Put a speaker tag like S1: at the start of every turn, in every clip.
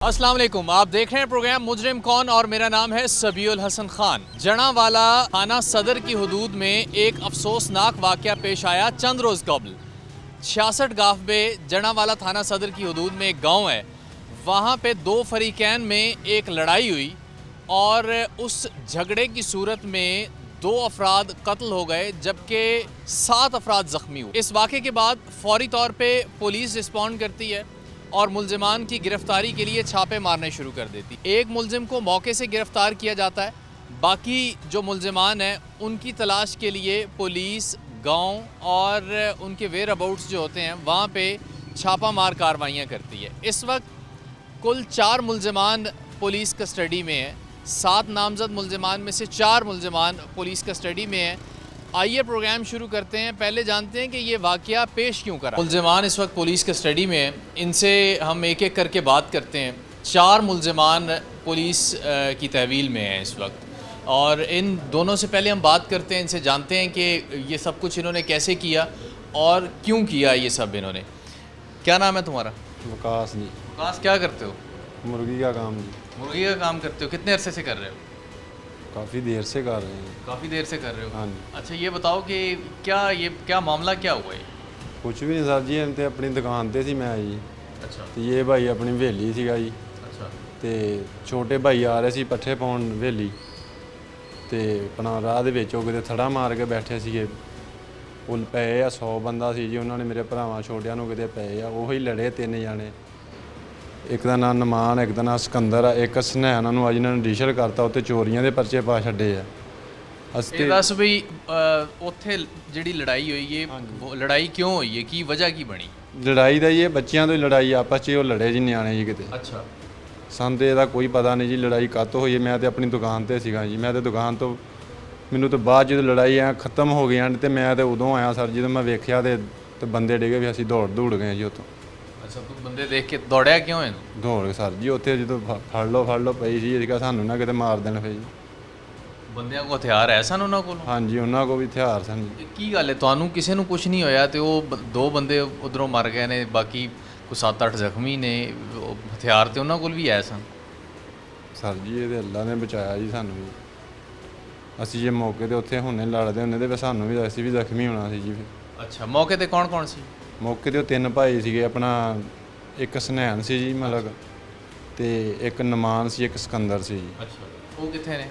S1: अस्सलाम वालेकुम, आप देख रहे हैं प्रोग्राम मुजरिम कौन और मेरा नाम है सबीउल हसन खान। जनावाला थाना सदर की हदूद में एक अफसोसनाक वाक़या पेश आया चंद रोज़ कबल। 66 गाफ में जनावाला थाना सदर की हदूद में एक गांव है, वहां पे दो फरीकैन में एक लड़ाई हुई और उस झगड़े की सूरत में 2 अफराद कत्ल हो गए जबकि 7 अफराद ज़ख्मी हुए। इस वाक़े के बाद फौरी तौर पर पुलिस रिस्पॉन्ड करती है और मुलजिमान की गिरफ्तारी के लिए छापे मारने शुरू कर देती। एक मुलजिम को मौके से गिरफ्तार किया जाता है, बाकी जो मुलजिमान हैं उनकी तलाश के लिए पुलिस गांव और उनके वेयर अबाउट्स जो होते हैं वहाँ पे छापा मार कार्रवाइयाँ करती है। इस वक्त कुल 4 मुलजिमान पुलिस कस्टडी में हैं। 7 नामजद मुलजिमान में से 4 मुलजिमान पुलिस कस्टडी में हैं। आइए प्रोग्राम शुरू करते हैं। पहले जानते हैं कि ये वाक़या पेश क्यों करा। मुलजिमान इस वक्त पुलिस कस्टडी में हैं, इनसे हम एक एक करके बात करते हैं। 4 मुलजिमान पुलिस की तहवील में हैं इस वक्त, और इन दोनों से पहले हम बात करते हैं, इनसे जानते हैं कि ये सब कुछ इन्होंने कैसे किया और क्यों किया ये सब इन्होंने। क्या नाम है तुम्हारा?
S2: वकास जी।
S1: वकास, क्या करते हो?
S2: मुर्गी का काम जी।
S1: मुर्गी का काम करते हो? कितने अरसे से कर रहे हो?
S2: काफ़ी देर से कर रहे हैं।
S1: काफ़ी देर से कर रहे हो?
S2: हाँ जी।
S1: अच्छा, ये बताओ कि क्या मामला क्या हुआ है?
S2: कुछ भी नहीं सर जी, हम तो अपनी दुकान ते सी मैं जी,
S1: अच्छा
S2: ਤੇ ਇਹ ਭਾਈ ਆਪਣੀ ਹਵੇਲੀ ਸੀਗਾ ਜੀ,
S1: अच्छा
S2: ਤੇ ਛੋਟੇ ਭਾਈ ਆ ਰਹੇ ਸੀ ਪੱਠੇ ਪਾਉਣ ਹਵੇਲੀ, ਤੇ ਆਪਣਾ ਰਾਹ ਦੇ ਵਿੱਚ ਉਹ ਕਿਤੇ ਥੜਾ ਮਾਰ ਕੇ ਬੈਠੇ ਸੀਗੇ। ਉਹ ਪਏ ਆ 100 ਬੰਦਾ ਸੀ ਜੀ, ਉਹਨਾਂ ਨੇ ਮੇਰੇ ਭਰਾਵਾਂ ਛੋਟਿਆਂ ਨੂੰ ਕਿਤੇ ਪਏ ਆ, ਉਹੀ ਲੜੇ 3 ਜਾਣੇ। ਇੱਕ ਦਾ ਨਾਂ ਨਮਾਨ, ਇੱਕ ਦਾ ਨਾਂ ਸਿਕੰਦਰ ਆ, ਇੱਕ ਸਨੈਨ ਨੂੰ ਅੱਜ ਇਹਨਾਂ ਨੇ ਡਿਸ਼ਰ ਕਰਤਾ, ਉੱਤੇ ਚੋਰੀਆਂ ਦੇ ਪਰਚੇ ਪਾ ਛੱਡੇ ਆ। ਅਸੀਂ
S1: ਇਹ ਦੱਸ ਬਈ ਉੱਥੇ ਜਿਹੜੀ ਲੜਾਈ ਹੋਈ ਇਹ ਲੜਾਈ ਕਿਉਂ ਹੋਈ ਹੈ, ਕੀ ਵਜ੍ਹਾ ਕੀ ਬਣੀ?
S2: ਲੜਾਈ ਦਾ ਜੀ ਇਹ ਬੱਚਿਆਂ ਤੋਂ ਹੀ ਲੜਾਈ ਆਪਸ 'ਚ ਉਹ ਲੜੇ ਜੀ ਨਿਆਣੇ ਜੀ ਕਿਤੇ।
S1: ਅੱਛਾ,
S2: ਸਾਨੂੰ ਤੇ ਇਹਦਾ ਕੋਈ ਪਤਾ ਨਹੀਂ ਜੀ ਲੜਾਈ ਕਾਹਤੋਂ ਹੋਈ ਹੈ। ਮੈਂ ਤੇ ਆਪਣੀ ਦੁਕਾਨ ਤੇ ਸੀਗਾ ਜੀ, ਮੈਂ ਤੇ ਦੁਕਾਨ ਤੋਂ ਮੈਨੂੰ ਤਾਂ ਬਾਅਦ ਜਦੋਂ ਲੜਾਈ ਆ ਖਤਮ ਹੋ ਗਈ ਤੇ ਮੈਂ ਤੇ ਉਦੋਂ ਆਇਆ ਸਰ, ਜਦੋਂ ਮੈਂ ਵੇਖਿਆ ਤੇ ਬੰਦੇ ਡਿੱਗੇ ਵੀ, ਅਸੀਂ ਦੌੜ ਗਏ ਜੀ ਉੱਥੋਂ।
S1: ਅੱਛਾ, ਤੂੰ ਬੰਦੇ ਦੇਖ ਕੇ ਦੌੜਿਆ ਕਿਉਂ ਹੈ?
S2: ਦੌੜ ਗਏ ਸਰ ਜੀ, ਉੱਥੇ ਜਦੋਂ ਫੜ ਲਓ ਪਈ ਸੀ, ਅਸੀਂ ਕਿਹਾ ਸਾਨੂੰ ਨਾ ਕਿਤੇ ਮਾਰ ਦੇਣ ਫਿਰ ਜੀ।
S1: ਬੰਦਿਆਂ ਕੋਲ ਹਥਿਆਰ ਹੈ ਸਨ ਉਹਨਾਂ ਕੋਲ?
S2: ਹਾਂਜੀ, ਉਹਨਾਂ ਕੋਲ ਵੀ ਹਥਿਆਰ ਸਨ ਜੀ।
S1: ਕੀ ਗੱਲ ਹੈ, ਤੁਹਾਨੂੰ ਕਿਸੇ ਨੂੰ ਕੁਝ ਨਹੀਂ ਹੋਇਆ ਤੇ ਉਹ 2 ਬੰਦੇ ਉਧਰੋਂ ਮਰ ਗਏ ਨੇ, ਬਾਕੀ ਕੋਈ 7-8 ਜ਼ਖਮੀ ਨੇ, ਹਥਿਆਰ ਤੇ ਉਹਨਾਂ ਕੋਲ ਵੀ ਹੈ ਸਨ?
S2: ਸਰ ਜੀ ਇਹ ਤੇ ਅੱਲਾ ਨੇ ਬਚਾਇਆ ਜੀ ਸਾਨੂੰ ਵੀ। ਅਸੀਂ ਜੇ ਮੌਕੇ ਤੇ ਉੱਥੇ ਹੁੰਨੇ ਲੜਦੇ ਹੁੰਦੇ ਤੇ ਸਾਨੂੰ ਵੀ, ਅਸੀਂ ਵੀ ਜ਼ਖਮੀ ਹੋਣਾ ਸੀ ਜੀ ਫਿਰ।
S1: ਅੱਛਾ, ਮੌਕੇ ਤੇ ਕੌਣ ਸੀ?
S2: ਮੌਕੇ ਤੇ ਉਹ 3 ਭਾਈ ਸੀਗੇ, ਆਪਣਾ ਇੱਕ ਸਨੈਨ ਸੀ ਜੀ ਮਲਕ, ਤੇ ਇੱਕ ਨਮਾਨ ਸੀ, ਇੱਕ ਸਿਕੰਦਰ ਸੀ ਜੀ।
S1: ਅੱਛਾ, ਉਹ ਕਿੱਥੇ ਨੇ?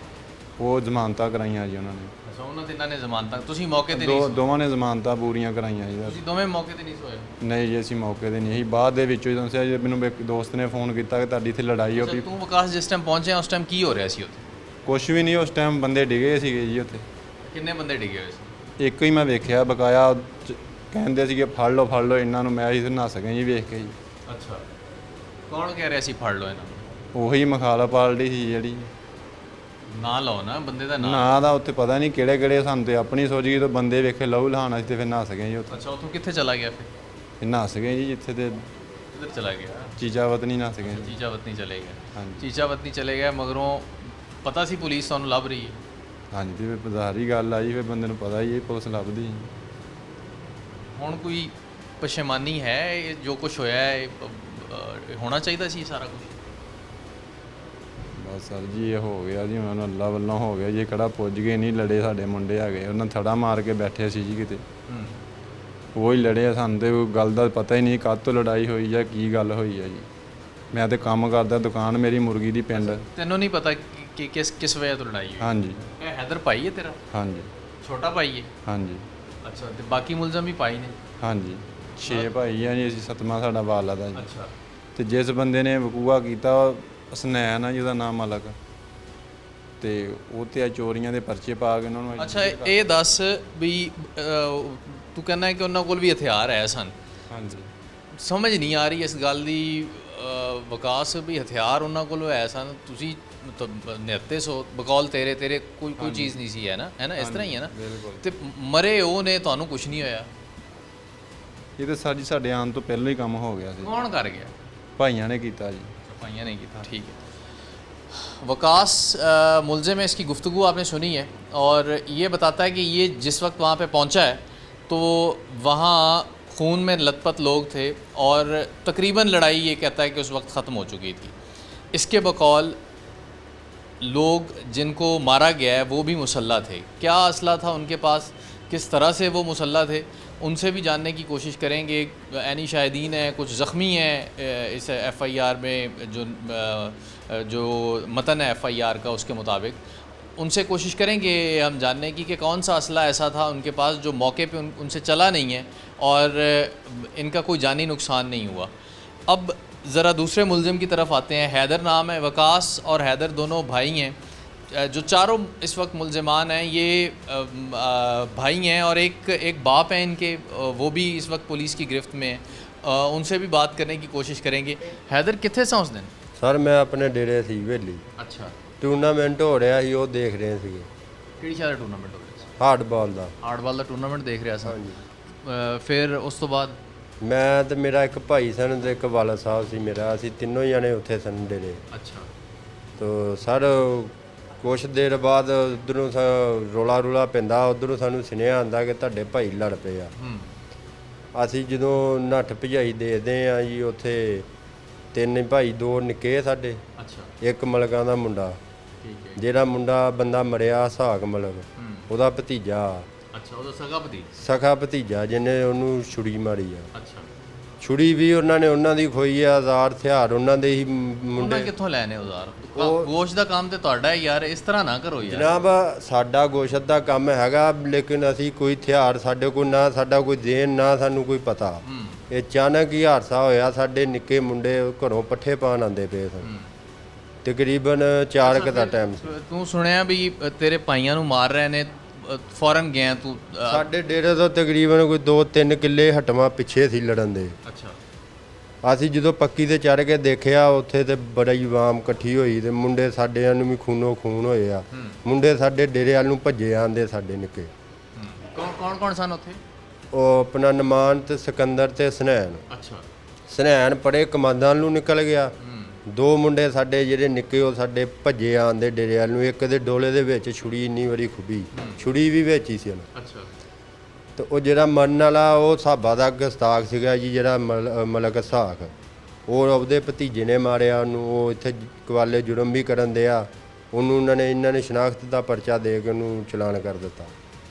S2: ਉਹ ਜ਼ਮਾਨਤਾਂ ਕਰਾਈਆਂ ਜੀ ਉਹਨਾਂ ਨੇ।
S1: ਅੱਛਾ, ਉਹਨਾਂ ਤੇ ਇਹਨਾਂ ਨੇ ਜ਼ਮਾਨਤਾਂ, ਤੁਸੀਂ ਮੌਕੇ ਤੇ ਨਹੀਂ?
S2: ਦੋਵਾਂ ਨੇ ਜ਼ਮਾਨਤਾਂ ਪੂਰੀਆਂ ਕਰਾਈਆਂ ਜੀ।
S1: ਤੁਸੀਂ ਦੋਵੇਂ ਮੌਕੇ ਤੇ ਨਹੀਂ ਸੋਏ?
S2: ਨਹੀਂ ਜੀ, ਅਸੀਂ ਮੌਕੇ ਤੇ ਨਹੀਂ, ਅਸੀਂ ਬਾਅਦ ਦੇ ਵਿੱਚੋਂ ਜਦੋਂ ਸੇ ਮੈਨੂੰ ਇੱਕ ਦੋਸਤ ਨੇ ਫੋਨ ਕੀਤਾ ਕਿ ਤੁਹਾਡੀ ਇੱਥੇ ਲੜਾਈ ਹੋ ਗਈ।
S1: ਤੂੰ ਵਿਕਾਸ ਜਿਸ ਟਾਈਮ ਪਹੁੰਚਿਆ ਉਸ ਟਾਈਮ ਕੀ ਹੋ ਰਿਹਾ ਸੀ ਉੱਥੇ?
S2: ਕੁਛ ਵੀ ਨਹੀਂ, ਉਸ ਟਾਈਮ ਬੰਦੇ ਡਿੱਗੇ ਸੀਗੇ ਜੀ ਉੱਥੇ।
S1: ਕਿੰਨੇ ਬੰਦੇ ਡਿੱਗੇ ਹੋਏ ਸੀ?
S2: ਇੱਕ ਹੀ ਮੈਂ ਵੇਖਿਆ ਬਕਾਇਆ, ਕਹਿੰਦੇ ਸੀਗੇ ਫੜ ਲਓ ਇਹਨਾਂ ਨੂੰ, ਮੈਂ ਹੀ ਨੱਸ ਗਏ ਜੀ ਵੇਖ ਕੇ ਜੀ।
S1: ਅੱਛਾ, ਕੌਣ ਕਹਿ ਰਿਹਾ ਸੀ ਫੜ ਲਓ ਇਹਨਾਂ ਨੂੰ?
S2: ਉਹੀ ਮਖਾਲਾ ਪਾਲਟੀ ਸੀ ਜਿਹੜੀ।
S1: ਨਾਂ ਲਾਓ ਨਾ ਬੰਦੇ ਦਾ ਨਾਂ।
S2: ਨਾਂ ਦਾ ਉੱਥੇ ਪਤਾ ਨਹੀਂ ਕਿਹੜੇ ਸਾਨੂੰ ਤੇ ਆਪਣੀ ਸੋਚ ਗਈ, ਤਾਂ ਬੰਦੇ ਵੇਖੇ ਲਹੂ ਲਹਾਣਾ ਸੀ ਤੇ ਫਿਰ ਨੱਸ ਗਏ ਜੀ ਉੱਥੇ।
S1: ਅੱਛਾ, ਉੱਥੋਂ ਕਿੱਥੇ ਚਲਾ ਗਿਆ ਫਿਰ?
S2: ਨੱਸ ਗਏ ਜੀ ਜਿੱਥੇ ਤੇ
S1: ਕਿੱਧਰ ਚਲਾ ਗਿਆ?
S2: ਚੀਚਾਵਤਨੀ ਨੱਸ ਗਏ ਜੀ।
S1: ਚੀਚਾਵਤਨੀ ਚਲੇ ਗਏ?
S2: ਹਾਂਜੀ
S1: ਚੀਚਾਵਤਨੀ ਚਲੇ ਗਏ, ਮਗਰੋਂ ਪਤਾ ਸੀ ਪੁਲਿਸ ਤੁਹਾਨੂੰ ਲੱਭ ਰਹੀ ਹੈ?
S2: ਹਾਂਜੀ, ਤੇ ਫਿਰ ਬਾਜ਼ਾਰੀ ਗੱਲ ਆਈ, ਫਿਰ ਬੰਦੇ ਨੂੰ ਪਤਾ ਹੀ ਹੈ ਪੁਲਿਸ ਲੱਭਦੀ।
S1: ਹੁਣ ਕੋਈ ਪਛੇਮਾਨੀ ਹੈ ਇਹ ਜੋ ਕੁਝ ਹੋਇਆ ਹੈ? ਹੋਣਾ ਚਾਹੀਦਾ ਸੀ ਸਾਰਾ ਕੁਝ?
S2: ਬਸ ਸਰ ਜੀ ਇਹ ਹੋ ਗਿਆ ਜੀ, ਉਹਨਾਂ ਨੂੰ ਅੱਲਾ ਵੱਲੋਂ ਹੋ ਗਿਆ ਜੀ। ਕਿਹੜਾ ਪੁੱਜ ਗਏ ਨਹੀਂ, ਲੜੇ ਸਾਡੇ ਮੁੰਡੇ ਹੈਗੇ, ਉਹਨਾਂ ਥੜਾ ਮਾਰ ਕੇ ਬੈਠੇ ਸੀ ਜੀ ਕਿਤੇ, ਉਹ ਹੀ ਲੜੇ। ਸਾਨੂੰ ਤੇ ਗੱਲ ਦਾ ਪਤਾ ਹੀ ਨਹੀਂ ਕਾਹਤੋਂ ਲੜਾਈ ਹੋਈ ਜਾਂ ਕੀ ਗੱਲ ਹੋਈ ਹੈ ਜੀ। ਮੈਂ ਤੇ ਕੰਮ ਕਰਦਾ, ਦੁਕਾਨ ਮੇਰੀ ਮੁਰਗੀ ਦੀ ਪਿੰਡ।
S1: ਤੈਨੂੰ ਨਹੀਂ ਪਤਾ ਕਿ ਕਿਸ ਵਜ੍ਹਾ ਤੋਂ ਲੜਾਈ ਹੋਈ?
S2: ਹਾਂਜੀ।
S1: ਇਹ ਹੈਦਰ ਭਾਈ ਹੈ ਤੇਰਾ?
S2: ਹਾਂਜੀ।
S1: ਛੋਟਾ ਭਾਈ ਹੈ?
S2: ਹਾਂਜੀ।
S1: ਅੱਛਾ, ਤੇ ਬਾਕੀ ਮੁਲਜ਼ਮ ਵੀ ਭਾਈ ਨੇ?
S2: ਹਾਂਜੀ, 6 ਭਾਈ ਆ ਜੀ, ਅਸੀਂ 7ਵਾਂ ਸਾਡਾ ਵਾਲਾ ਦਾ ਜੀ।
S1: ਅੱਛਾ,
S2: ਤੇ ਜਿਸ ਬੰਦੇ ਨੇ ਵਕੂਆ ਕੀਤਾ ਸਨੈਨ ਆ ਜੀ, ਉਹਦਾ ਨਾਮ ਮਲਕ, ਤੇ ਉਹ ਤੇ ਚੋਰੀਆਂ ਦੇ ਪਰਚੇ ਪਾ ਕੇ ਉਹਨਾਂ ਨੂੰ।
S1: ਅੱਛਾ, ਇਹ ਦੱਸ ਵੀ ਤੂੰ ਕਹਿੰਦਾ ਕਿ ਉਹਨਾਂ ਕੋਲ ਵੀ ਹਥਿਆਰ ਹੈ ਸਨ?
S2: ਹਾਂਜੀ।
S1: ਸਮਝ ਨਹੀਂ ਆ ਰਹੀ ਇਸ ਗੱਲ ਦੀ ਵਿਕਾਸ, ਵੀ ਹਥਿਆਰ ਉਹਨਾਂ ਕੋਲ ਹੈ ਸਨ, ਤੁਸੀਂ ਨਿਹੱਤੇ ਸੋ ਬਕੌਲ ਤੇਰੇ ਕੋਈ ਚੀਜ਼ ਨਹੀਂ ਸੀ, ਹੈ ਨਾ ਇਸ ਤਰ੍ਹਾਂ ਹੀ ਹੈ ਨਾ? ਤੇ ਮਰੇ ਉਹ ਨੇ, ਤੁਹਾਨੂੰ ਕੁਝ ਨਹੀਂ ਹੋਇਆ?
S2: ਇਹ ਤਾਂ ਸਾਡੀ ਸਾਡੇ ਆਉਣ ਤੋਂ ਪਹਿਲਾਂ ਹੀ ਕੰਮ ਹੋ ਗਿਆ ਸੀ।
S1: ਕੌਣ ਕਰ ਗਿਆ?
S2: ਭਾਈਆਂ ਨੇ ਕੀਤਾ ਜੀ।
S1: भाइया ने की था, ठीक है। वकास मुलज़िम है, इसकी गुफ्तगू आपने सुनी है और ये बताता है कि ये जिस वक्त वहाँ पे पहुँचा है तो वहाँ खून में लथपथ लोग थे और तकरीबन लड़ाई ये कहता है कि उस वक्त ख़त्म हो चुकी थी। इसके बकौल लोग जिनको मारा गया है वो भी मुसल्ला थे, क्या असला था उनके पास, किस तरह से वो मुसल्ला थे, उनसे भी जानने की कोशिश करेंगे। ऐनी शाहिदीन हैं, कुछ ज़ख्मी हैं इस एफ़आईआर में, जो मतन है एफ़आईआर का उसके मुताबिक, उनसे कोशिश करेंगे हम जानने की कि कौन सा असला ऐसा था उनके पास जो मौके पे उनसे चला नहीं है और इनका कोई जानी नुकसान नहीं हुआ। अब ज़रा दूसरे मुलज़िम की तरफ आते हैं। हैदर नाम है, वकास और हैदर दोनों भाई हैं। जो चारों इस वक्त मुलज़मान हैं ये भाई हैं और एक बाप हैं इनके, वो भी इस वक्त पुलिस की गिरफ्त में है। उनसे भी बात करने की कोशिश करेंगे। हैदर कितने सा उस दिन?
S3: ਸਰ ਮੈਂ ਆਪਣੇ ਡੇਰੇ ਸੀ ਵੇਲੀ,
S1: अच्छा,
S3: ਟੂਰਨਾਮੈਂਟ ਹੋ ਰਿਹਾ ਸੀ, ਉਹ ਦੇਖ ਰਹੇ ਸੀਗੇ
S1: ਕਿਹੜੀ ਸ਼ਾਇਦ ਟੂਰਨਾਮੈਂਟ ਹੋ ਰਿਹਾ ਸੀ?
S3: ਹਾਰਡਬਾਲ ਦਾ।
S1: ਹਾਰਡਬਾਲ ਦਾ ਟੂਰਨਾਮੈਂਟ ਦੇਖ ਰਿਹਾ ਸੀ।
S3: ਹਾਂਜੀ,
S1: ਫਿਰ ਉਸ ਤੋਂ ਬਾਅਦ
S3: ਮੈਂ ਤੇ ਮੇਰਾ ਇੱਕ ਭਾਈ ਸਨ ਤੇ ਇੱਕ ਵਾਲਾ ਸਾਹਿਬ ਸੀ ਮੇਰਾ, ਅਸੀਂ ਤਿੰਨੋਂ ਹੀ ਜਣੇ ਉੱਥੇ ਸਨ ਡੇਰੇ।
S1: ਅੱਛਾ,
S3: ਤੋ ਸਰ ਕੁਛ ਦੇਰ ਬਾਅਦ ਉੱਧਰੋਂ ਰੋਲਾ ਰੂਲਾ ਪੈਂਦਾ, ਉੱਧਰੋਂ ਸਾਨੂੰ ਸੁਨੇਹਾ ਆਉਂਦਾ ਕਿ ਤੁਹਾਡੇ ਭਾਈ ਲੜ ਪਏ ਆ। ਅਸੀਂ ਜਦੋਂ ਨੱਠ ਭਜਾਈ ਦੇਖਦੇ ਆ ਜੀ, ਉੱਥੇ ਤਿੰਨ ਭਾਈ, ਦੋ ਨਿੱਕੇ ਸਾਡੇ,
S1: ਅੱਛਾ,
S3: ਇੱਕ ਮਲਕਾਂ ਦਾ ਮੁੰਡਾ,
S1: ਠੀਕ ਹੈ,
S3: ਜਿਹੜਾ ਮੁੰਡਾ ਬੰਦਾ ਮਰਿਆ ਸਾਕ ਮਲਕ, ਉਹਦਾ ਭਤੀਜਾ,
S1: ਅੱਛਾ, ਉਹਦਾ ਸਗਾ ਭਤੀਜਾ,
S3: ਸਖਾ ਭਤੀਜਾ ਜਿਹਨੇ ਉਹਨੂੰ ਛੁਰੀ ਮਾਰੀ ਆ।
S1: ਅੱਛਾ।
S3: ਛੁਰੀ ਵੀ ਉਹਨਾਂ ਨੇ ਉਹਨਾਂ ਦੀ ਖੋਈ ਆ, ਆਜ਼ਾਰ ਹਥਿਆਰ ਉਹਨਾਂ ਦੇ ਹੀ
S1: ਉਹਨਾਂ
S3: ਮੁੰਡੇ।
S1: ਕਿੱਥੋਂ ਲੈਣੇ ਉਜ਼ਾਰ? ਗੋਸ਼ ਦਾ ਕੰਮ ਤੇ ਤੁਹਾਡਾ ਹੈ ਯਾਰ, ਇਸ ਤਰ੍ਹਾਂ ਨਾ ਕਰੋ ਯਾਰ।
S3: ਜਨਾਬ ਸਾਡਾ ਗੋਸ਼ਤ ਦਾ ਕੰਮ ਹੈਗਾ, ਲੇਕਿਨ ਅਸੀਂ ਕੋਈ ਹਥਿਆਰ ਸਾਡੇ ਕੋਲ ਨਾ, ਸਾਡਾ ਕੋਈ ਦੇਣ ਨਾ ਸਾਨੂੰ ਕੋਈ ਪਤਾ। ਇਹ ਅਚਾਨਕ ਹੀ ਹਾਦਸਾ ਹੋਇਆ, ਸਾਡੇ ਨਿੱਕੇ ਮੁੰਡੇ ਘਰੋਂ ਪੱਠੇ ਪਾਣ ਆਉਂਦੇ ਪਏ ਸਨ, ਤਕਰੀਬਨ 4 ਕੁ ਦਾ ਟਾਈਮ ਸੀ।
S1: ਤੂੰ ਸੁਣਿਆ ਵੀ ਤੇਰੇ ਭਾਈਆਂ ਨੂੰ ਮਾਰ ਰਹੇ ਨੇ, ਫੌਰਨ ਗਿਆ ਤੂੰ?
S3: ਸਾਡੇ ਡੇਰੇ ਤੋਂ ਤਕਰੀਬਨ ਕੋਈ 2-3 ਕਿੱਲੇ ਹਟਵਾ ਪਿੱਛੇ ਸੀ ਲੜਨ ਦੇ।
S1: ਅੱਛਾ,
S3: ਅਸੀਂ ਜਦੋਂ ਪੱਕੀ ਤੇ ਚੜ੍ਹ ਕੇ ਦੇਖਿਆ, ਉੱਥੇ ਤੇ ਬੜੀ ਆਵਾਮ ਇਕੱਠੀ ਹੋਈ ਤੇ ਮੁੰਡੇ ਸਾਡਿਆਂ ਨੂੰ ਵੀ ਖੂਨੋ ਖੂਨ ਹੋਏ ਆ। ਮੁੰਡੇ ਸਾਡੇ ਡੇਰੇ ਵੱਲ ਨੂੰ ਭੱਜੇ ਆਂਦੇ ਸਾਡੇ ਨਿੱਕੇ।
S1: ਕੌਣ ਸਨ ਉੱਥੇ?
S3: ਉਹ ਆਪਣਾ ਨਮਾਨ ਤੇ ਸਿਕੰਦਰ ਤੇ ਸਨੈਨ।
S1: ਅੱਛਾ,
S3: ਸਨੈਨ ਪੜੇ ਕਮਾਂਦਾਂ ਨੂੰ ਨਿਕਲ ਗਿਆ। ਦੋ ਮੁੰਡੇ ਸਾਡੇ ਜਿਹੜੇ ਨਿੱਕੇ, ਉਹ ਸਾਡੇ ਭੱਜੇ ਆਂਦੇ ਡੇਰੇ ਵੱਲ ਨੂੰ। ਇੱਕ ਦੇ ਡੋਲੇ ਦੇ ਵਿੱਚ ਛੁਰੀ ਇੰਨੀ ਵਾਰੀ ਖੁੱਬੀ, ਛੁਰੀ ਵੀ ਵਿੱਚ ਹੀ ਸੀ ਉਹਨੂੰ।
S1: ਅੱਛਾ,
S3: ਤੇ ਉਹ ਜਿਹੜਾ ਮਰਨ ਵਾਲਾ ਉਹ ਸਾਬਾ ਦਾ ਗਸਤਾਖ ਸੀਗਾ ਜੀ, ਜਿਹੜਾ ਮਲਕ ਸਾਖ, ਉਹ ਉਹਦੇ ਭਤੀਜੇ ਨੇ ਮਾਰਿਆ ਉਹਨੂੰ। ਉਹ ਇੱਥੇ ਕਵਾਲੇ ਜੁਰਮ ਵੀ ਕਰਨ ਦਿਆ ਉਹਨੂੰ, ਇਹਨਾਂ ਨੇ ਸ਼ਨਾਖਤ ਦਾ ਪਰਚਾ ਦੇ ਕੇ ਉਹਨੂੰ ਚਲਾਨ ਕਰ ਦਿੱਤਾ।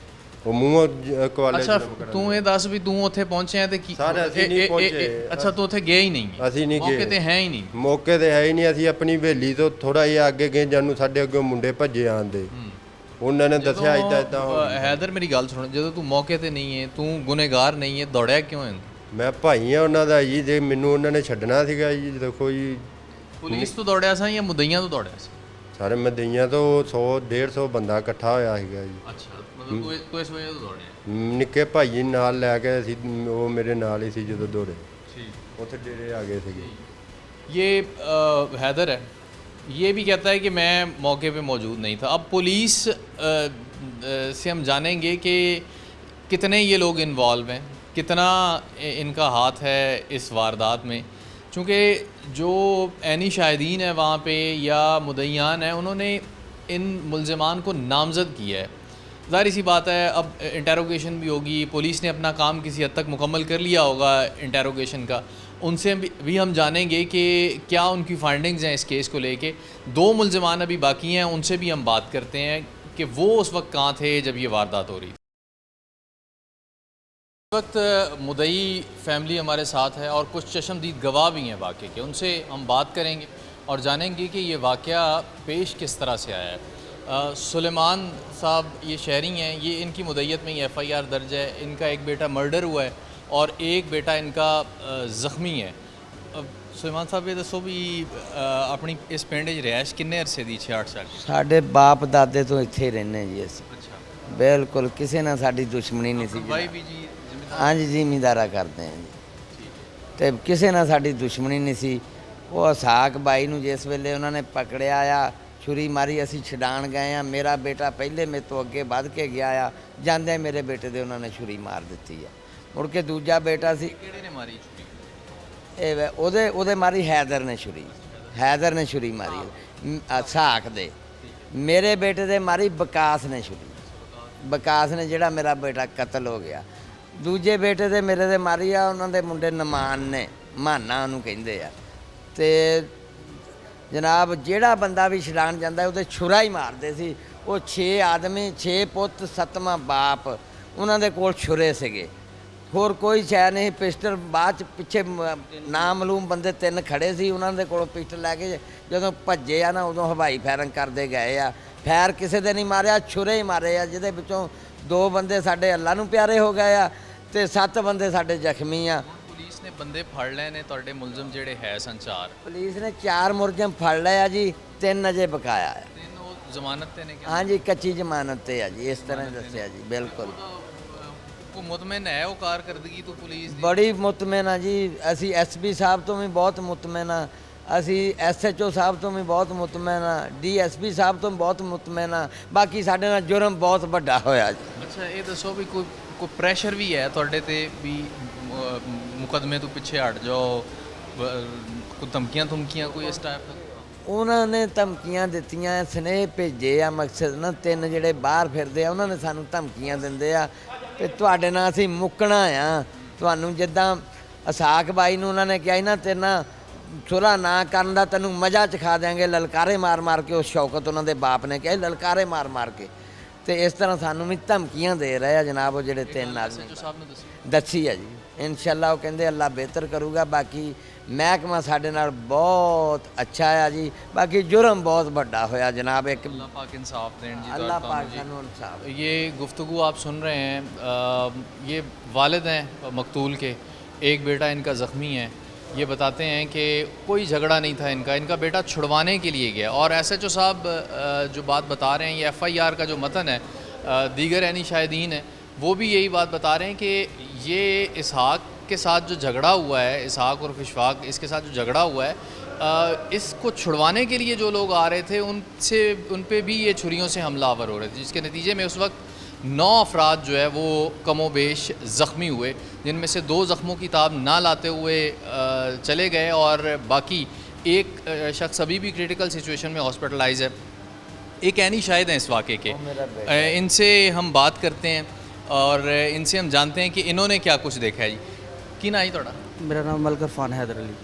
S3: ਉਹ ਮੂੰਹੋਂ ਕਵਾਲੇ
S1: ਅੱਛਾ,
S3: ਜੁਰਮ ਕਰਨ
S1: ਤੂੰ ਇਹ ਦੱਸ ਵੀ ਤੂੰ ਉੱਥੇ ਪਹੁੰਚਿਆ ਤੇ ਕੀ?
S3: ਸਾਰੇ ਅਸੀਂ ਨਹੀਂ ਪਹੁੰਚੇ।
S1: ਅੱਛਾ, ਤੂੰ ਉੱਥੇ ਗਿਆ ਹੀ ਨਹੀਂ?
S3: ਅਸੀਂ ਨਹੀਂ
S1: ਮੌਕੇ
S3: ਗਏ,
S1: ਤੇ ਹੈ ਹੀ ਨਹੀਂ?
S3: ਮੌਕੇ ਤੇ ਹੈ ਹੀ ਨਹੀਂ। ਅਸੀਂ ਆਪਣੀ ਹਵੇਲੀ ਤੋਂ ਥੋੜਾ ਜਿਹਾ ਅੱਗੇ ਗਏ, ਜਾਨੂੰ ਸਾਡੇ ਅੱਗੇ ਮੁੰਡੇ ਭੱਜੇ ਆਂਦੇ, ਉਹਨਾਂ ਨੇ ਦੱਸਿਆ ਇਦਾਂ ਇਦਾਂ ਹੋ ਗਿਆ।
S1: ਹੈਦਰ ਮੇਰੀ ਗੱਲ ਸੁਣ, ਜਦੋਂ ਤੂੰ ਮੌਕੇ ਤੇ ਨਹੀਂ ਹੈ, ਤੂੰ ਗੁਨੇਗਾਰ ਨਹੀਂ ਹੈ, ਦੌੜਿਆ ਕਿਉਂ ਹੈ?
S3: ਮੈਂ ਭਾਈ ਆ ਉਹਨਾਂ ਦਾ ਜੀ, ਜੇ ਮੈਨੂੰ ਉਹਨਾਂ ਨੇ ਛੱਡਣਾ ਸੀਗਾ ਜੀ। ਦੇਖੋ ਜੀ,
S1: ਪੁਲਿਸ ਤੋਂ ਦੌੜਿਆ ਸਾਂ ਜਾਂ ਮੁਦਈਆਂ ਤੋਂ ਦੌੜਿਆ ਸੀ?
S3: ਸਾਰੇ ਮਦਈਆਂ ਤੋਂ 100-150 ਬੰਦਾ ਇਕੱਠਾ ਹੋਇਆ ਸੀਗਾ ਜੀ।
S1: ਅੱਛਾ, ਮਤਲਬ ਤੂੰ ਇਸ ਵਜ੍ਹਾ ਤੋਂ ਦੌੜਿਆ?
S3: ਨਿੱਕੇ ਭਾਈ ਨਾਲ ਲੈ ਕੇ ਅਸੀਂ, ਉਹ ਮੇਰੇ ਨਾਲ ਹੀ ਸੀ ਜਦੋਂ ਦੌੜੇ।
S1: ठीक।
S3: ਉੱਥੇ ਡੇਰੇ ਆ ਗਏ ਸੀਗੇ।
S1: ये हैदर है, ये भी कहता है कि मैं मौके पे मौजूद नहीं था। अब पुलिस से हम जानेंगे कि कितने ये लोग इन्वॉल्व हैं, कितना इनका हाथ है इस वारदात में। चूँकि जो ऐनी शाहिदीन है वहाँ पे या मुदय्यान है, उन्होंने इन मुलज़मान को नामज़द किया है। ज़ाहिर सी बात है, अब इंटेरोगेशन भी होगी, पुलिस ने अपना काम किसी हद तक मुकम्मल कर लिया होगा इंटेरोगेशन का। उनसे भी हम जानेंगे कि क्या उनकी फाइंडिंग्स हैं इस केस को लेके। दो मुलज़मान अभी बाकी हैं, उनसे भी हम बात करते हैं कि वो उस वक्त कहाँ थे जब ये वारदात हो रही थी। इस वक्त मुदई फैमिली हमारे साथ है और कुछ चश्मदीद गवाह भी हैं वाक़े के, उनसे हम बात करेंगे और जानेंगे कि ये वाक़या पेश किस तरह से आया है। सुलेमान साहब ये शहरी हैं, ये इनकी मुदय्यत में ही FIR दर्ज है। इनका एक बेटा मर्डर हुआ है और एक बेटा इनका ज़ख्मी है। सुलेमान साहब ये दसो भी अपनी इस पिंड च रिहाइश किन्ने अरसे दी? 6-8 साल।
S4: ਸਾਡੇ ਬਾਪ ਦਾਦੇ ਤੋਂ ਇੱਥੇ ਹੀ ਰਹਿੰਦੇ ਜੀ ਅਸੀਂ।
S1: अच्छा,
S4: ਬਿਲਕੁਲ ਕਿਸੇ ਨਾਲ ਸਾਡੀ ਦੁਸ਼ਮਣੀ ਨਹੀਂ ਸੀ।
S1: भाई भी जी जिम्मेदार?
S4: ਹਾਂਜੀ ਜ਼ਿਮੀਂਦਾਰਾ ਕਰਦੇ ਹਾਂ ਜੀ, ਤੇ ਕਿਸੇ ਨਾਲ ਸਾਡੀ ਦੁਸ਼ਮਣੀ ਨਹੀਂ ਸੀ। ਉਹ ਸਾਕ ਬਾਈ ਨੂੰ ਜਿਸ ਵੇਲੇ ਉਹਨਾਂ ਨੇ ਪਕੜਿਆ ਆ, ਛੁਰੀ ਮਾਰੀ, ਅਸੀਂ ਛਡਾਣ ਗਏ ਆ। ਮੇਰਾ ਬੇਟਾ ਪਹਿਲੇ ਮੇਰੇ ਤੋਂ ਅੱਗੇ ਵੱਧ ਕੇ ਗਿਆ ਆ, ਜਾਂਦੇ ਮੇਰੇ ਬੇਟੇ ਦੇ ਉਹਨਾਂ ਨੇ ਛੁਰੀ ਮਾਰ ਦਿੱਤੀ ਆ। ਮੁੜ ਕੇ ਦੂਜਾ ਬੇਟਾ ਸੀ,
S1: ਕਿਹੜੇ ਨੇ ਮਾਰੀ ਛੁਰੀ?
S4: ਇਹ ਉਹਦੇ ਮਾਰੀ ਹੈਦਰ ਨੇ ਛੁਰੀ, ਹੈਦਰ ਨੇ ਛੁਰੀ ਮਾਰੀ ਸਾਕ ਦੇ। ਮੇਰੇ ਬੇਟੇ ਦੇ ਮਾਰੀ ਵਿਕਾਸ ਨੇ ਛੁਰੀ, ਵਿਕਾਸ ਨੇ ਜਿਹੜਾ ਮੇਰਾ ਬੇਟਾ ਕਤਲ ਹੋ ਗਿਆ। ਦੂਜੇ ਬੇਟੇ ਦੇ ਮੇਰੇ ਦੇ ਮਾਰੀ ਆ ਉਹਨਾਂ ਦੇ ਮੁੰਡੇ ਨਮਾਨ ਨੇ, ਮਾਨਾ ਉਹਨੂੰ ਕਹਿੰਦੇ ਆ। ਤੇ ਜਨਾਬ ਜਿਹੜਾ ਬੰਦਾ ਵੀ ਛਡਾਣ ਜਾਂਦਾ ਉਹਦੇ ਛੁਰਾ ਹੀ ਮਾਰਦੇ ਸੀ। ਉਹ 6 ਆਦਮੀ 6 ਪੁੱਤ 7ਵਾਂ ਬਾਪ, ਉਹਨਾਂ ਦੇ ਕੋਲ ਛੁਰੇ ਸੀਗੇ, ਹੋਰ ਕੋਈ ਸ਼ੈ ਨਹੀਂ। ਪਿਸਟਲ ਬਾਅਦ ਚ ਪਿੱਛੇ ਨਾਮਲੂਮ ਬੰਦੇ 3 ਖੜੇ ਸੀ, ਉਹਨਾਂ ਦੇ ਕੋਲੋਂ ਪਿਸਟਲ ਲੈ ਕੇ ਜਦੋਂ ਭੱਜੇ ਆ ਨਾ ਉਦੋਂ ਹਵਾਈ ਫਾਇਰਿੰਗ ਕਰਦੇ ਗਏ ਆ। ਫੈਰ ਕਿਸੇ ਦੇ ਨਹੀਂ ਮਾਰਿਆ, ਛੁਰੇ ਹੀ ਮਾਰੇ ਆ, ਜਿਹਦੇ ਵਿੱਚੋਂ 2 ਬੰਦੇ ਸਾਡੇ ਅੱਲਾ ਨੂੰ ਪਿਆਰੇ ਹੋ ਗਏ ਆ ਤੇ 7 ਬੰਦੇ ਸਾਡੇ ਜ਼ਖਮੀ ਆ।
S1: ਪੁਲਿਸ ਨੇ ਬੰਦੇ ਫੜ ਲਏ ਨੇ ਤੁਹਾਡੇ ਮੁਲਜ਼ਮ ਜਿਹੜੇ ਹੈ ਸੰਚਾਰ,
S4: ਪੁਲਿਸ ਨੇ 4 ਮੁਲਜ਼ਮ ਫੜ ਲਏ ਆ ਜੀ, 3 ਅਜੇ ਬਕਾਇਆ ਆ।
S1: ਤਿੰਨ ਉਹ ਜ਼ਮਾਨਤ ਤੇ ਨੇ ਕਿ
S4: ਹਾਂਜੀ ਕੱਚੀ ਜ਼ਮਾਨਤ ਤੇ ਆ ਜੀ, ਇਸ ਤਰ੍ਹਾਂ ਦੱਸਿਆ ਜੀ। ਬਿਲਕੁਲ
S1: ਉਹ ਮੁਤਮਿਨ ਹੈ ਉਹ ਕਾਰਕਰਦਗੀ ਤੋਂ ਪੁਲਿਸ ਦੀ?
S4: ਬੜੀ ਮੁਤਮਿਨ ਆ ਜੀ। ਅਸੀਂ ਐਸਪੀ ਸਾਹਿਬ ਤੋਂ ਵੀ ਬਹੁਤ ਮੁਤਮਿਨ ਆ, ਅਸੀਂ ਐਸਐਚਓ ਸਾਹਿਬ ਤੋਂ ਵੀ ਬਹੁਤ ਮੁਤਮਿਨ ਆ, ਡੀਐਸਪੀ ਸਾਹਿਬ ਤੋਂ ਬਹੁਤ ਮੁਤਮਿਨ ਆ। ਬਾਕੀ ਸਾਡੇ ਨਾਲ ਜੁਰਮ ਬਹੁਤ ਵੱਡਾ ਹੋਇਆ ਜੀ।
S1: ਅੱਛਾ ਇਹ ਦੱਸੋ ਵੀ ਕੋਈ ਪ੍ਰੈਸ਼ਰ ਵੀ ਹੈ ਤੁਹਾਡੇ ਤੇ ਵੀ ਮੁਕਦਮੇ ਤੋਂ ਪਿੱਛੇ ਹਟ ਜਾਓ, ਕੋਈ ਧਮਕੀਆਂ ਕੋਈ ਇਸ ਟਾਈਪ ਦਾ?
S4: ਉਹਨਾਂ ਨੇ ਧਮਕੀਆਂ ਦਿੱਤੀਆਂ, ਸਨੇਹ ਭੇਜੇ ਆ। ਮਕਸਦ ਨਾ 3 ਜਿਹੜੇ ਬਾਹਰ ਫਿਰਦੇ ਆ ਉਹਨਾਂ ਨੇ ਸਾਨੂੰ ਧਮਕੀਆਂ ਦਿੰਦੇ ਆ ਤੇ ਤੁਹਾਡੇ ਨਾਲ ਅਸੀਂ ਮੁੱਕਣਾ ਆ। ਤੁਹਾਨੂੰ ਜਿੱਦਾਂ ਅਸਾਕ ਬਾਈ ਨੂੰ ਉਹਨਾਂ ਨੇ ਕਿਹਾ ਸੀ ਨਾ ਤੇਰੇ ਨਾਲ ਸੁਲ੍ਹਾ ਨਾ ਕਰਨ ਦਾ ਤੈਨੂੰ ਮਜ਼ਾ ਚਖਾ ਦਿਆਂਗੇ, ਲਲਕਾਰੇ ਮਾਰ ਮਾਰ ਕੇ। ਉਸ ਸ਼ੌਕਤ ਉਹਨਾਂ ਦੇ ਬਾਪ ਨੇ ਕਿਹਾ ਸੀ, ਲਲਕਾਰੇ ਮਾਰ ਮਾਰ ਕੇ। ਤੇ ਇਸ ਤਰ੍ਹਾਂ ਸਾਨੂੰ ਵੀ ਧਮਕੀਆਂ ਦੇ ਰਹੇ ਆ ਜਨਾਬ ਉਹ ਜਿਹੜੇ 3 ਆਦਮੀ।
S1: ਜੋ ਸਾਹਿਬ ਨੇ ਦੱਸੀ
S4: ਦੱਸੀ ਆ ਜੀ। ਇਨਸ਼ਾਅੱਲਾ ਉਹ ਕਹਿੰਦੇ ਅੱਲਾ ਬਿਹਤਰ ਕਰੂਗਾ। ਬਾਕੀ ਮਹਿਕਮਾ ਸਾਡੇ ਨਾਲ ਬਹੁਤ ਅੱਛਾ ਆ ਜੀ। ਬਾਕੀ ਜੁਰਮ ਬਹੁਤ ਵੱਡਾ ਹੋਇਆ ਜਨਾਬ। ਇੱਕ
S1: अल्लाह पाक इंसाफ दें जी।
S4: अल्लाह
S1: तो
S4: पाक
S1: जी।
S4: ਸਾਨੂੰ ਇਨਸਾਫ।
S1: ये गुफ्तगू आप सुन रहे हैं, ये वालिद हैं मकतूल के, एक बेटा इनका ज़ख्मी है। ये बताते हैं कि कोई झगड़ा नहीं था इनका बेटा छुड़वाने के लिए गया। और एसएचओ साहब जो बात बता रहे हैं, ये एफआईआर का जो मतन है, दीगर यानी शाहिदीन है वो भी यही बात बता रहे हैं कि ये इसहाक के साथ जो झगड़ा हुआ है, इसहाक और इशफाक, इसके साथ जो झगड़ा हुआ है, इसको छुड़वाने के लिए जो लोग आ रहे थे उन पे भी ये छुरियों से हमलावर हो रहे थे, जिसके नतीजे में उस वक्त 9 अफराद जो है वो कमोबेश ज़ख्मी हुए, जिनमें से 2 ज़ख्मों की ताब ना लाते हुए चले गए और बाकी एक शख्स अभी भी क्रिटिकल सिचुएशन में हॉस्पिटलाइज है। एक ऐनी शाहिद हैं इस वाक़े के, इनसे हम बात करते हैं और इनसे हम जानते हैं कि इन्होंने क्या कुछ देखा है जी। ਕੀ ਨਾਂ ਜੀ ਤੁਹਾਡਾ?
S5: ਮੇਰਾ ਨਾਮ ਮਲਕ ਇਰਫਾਨ ਹੈਦਰ ਅਲੀ।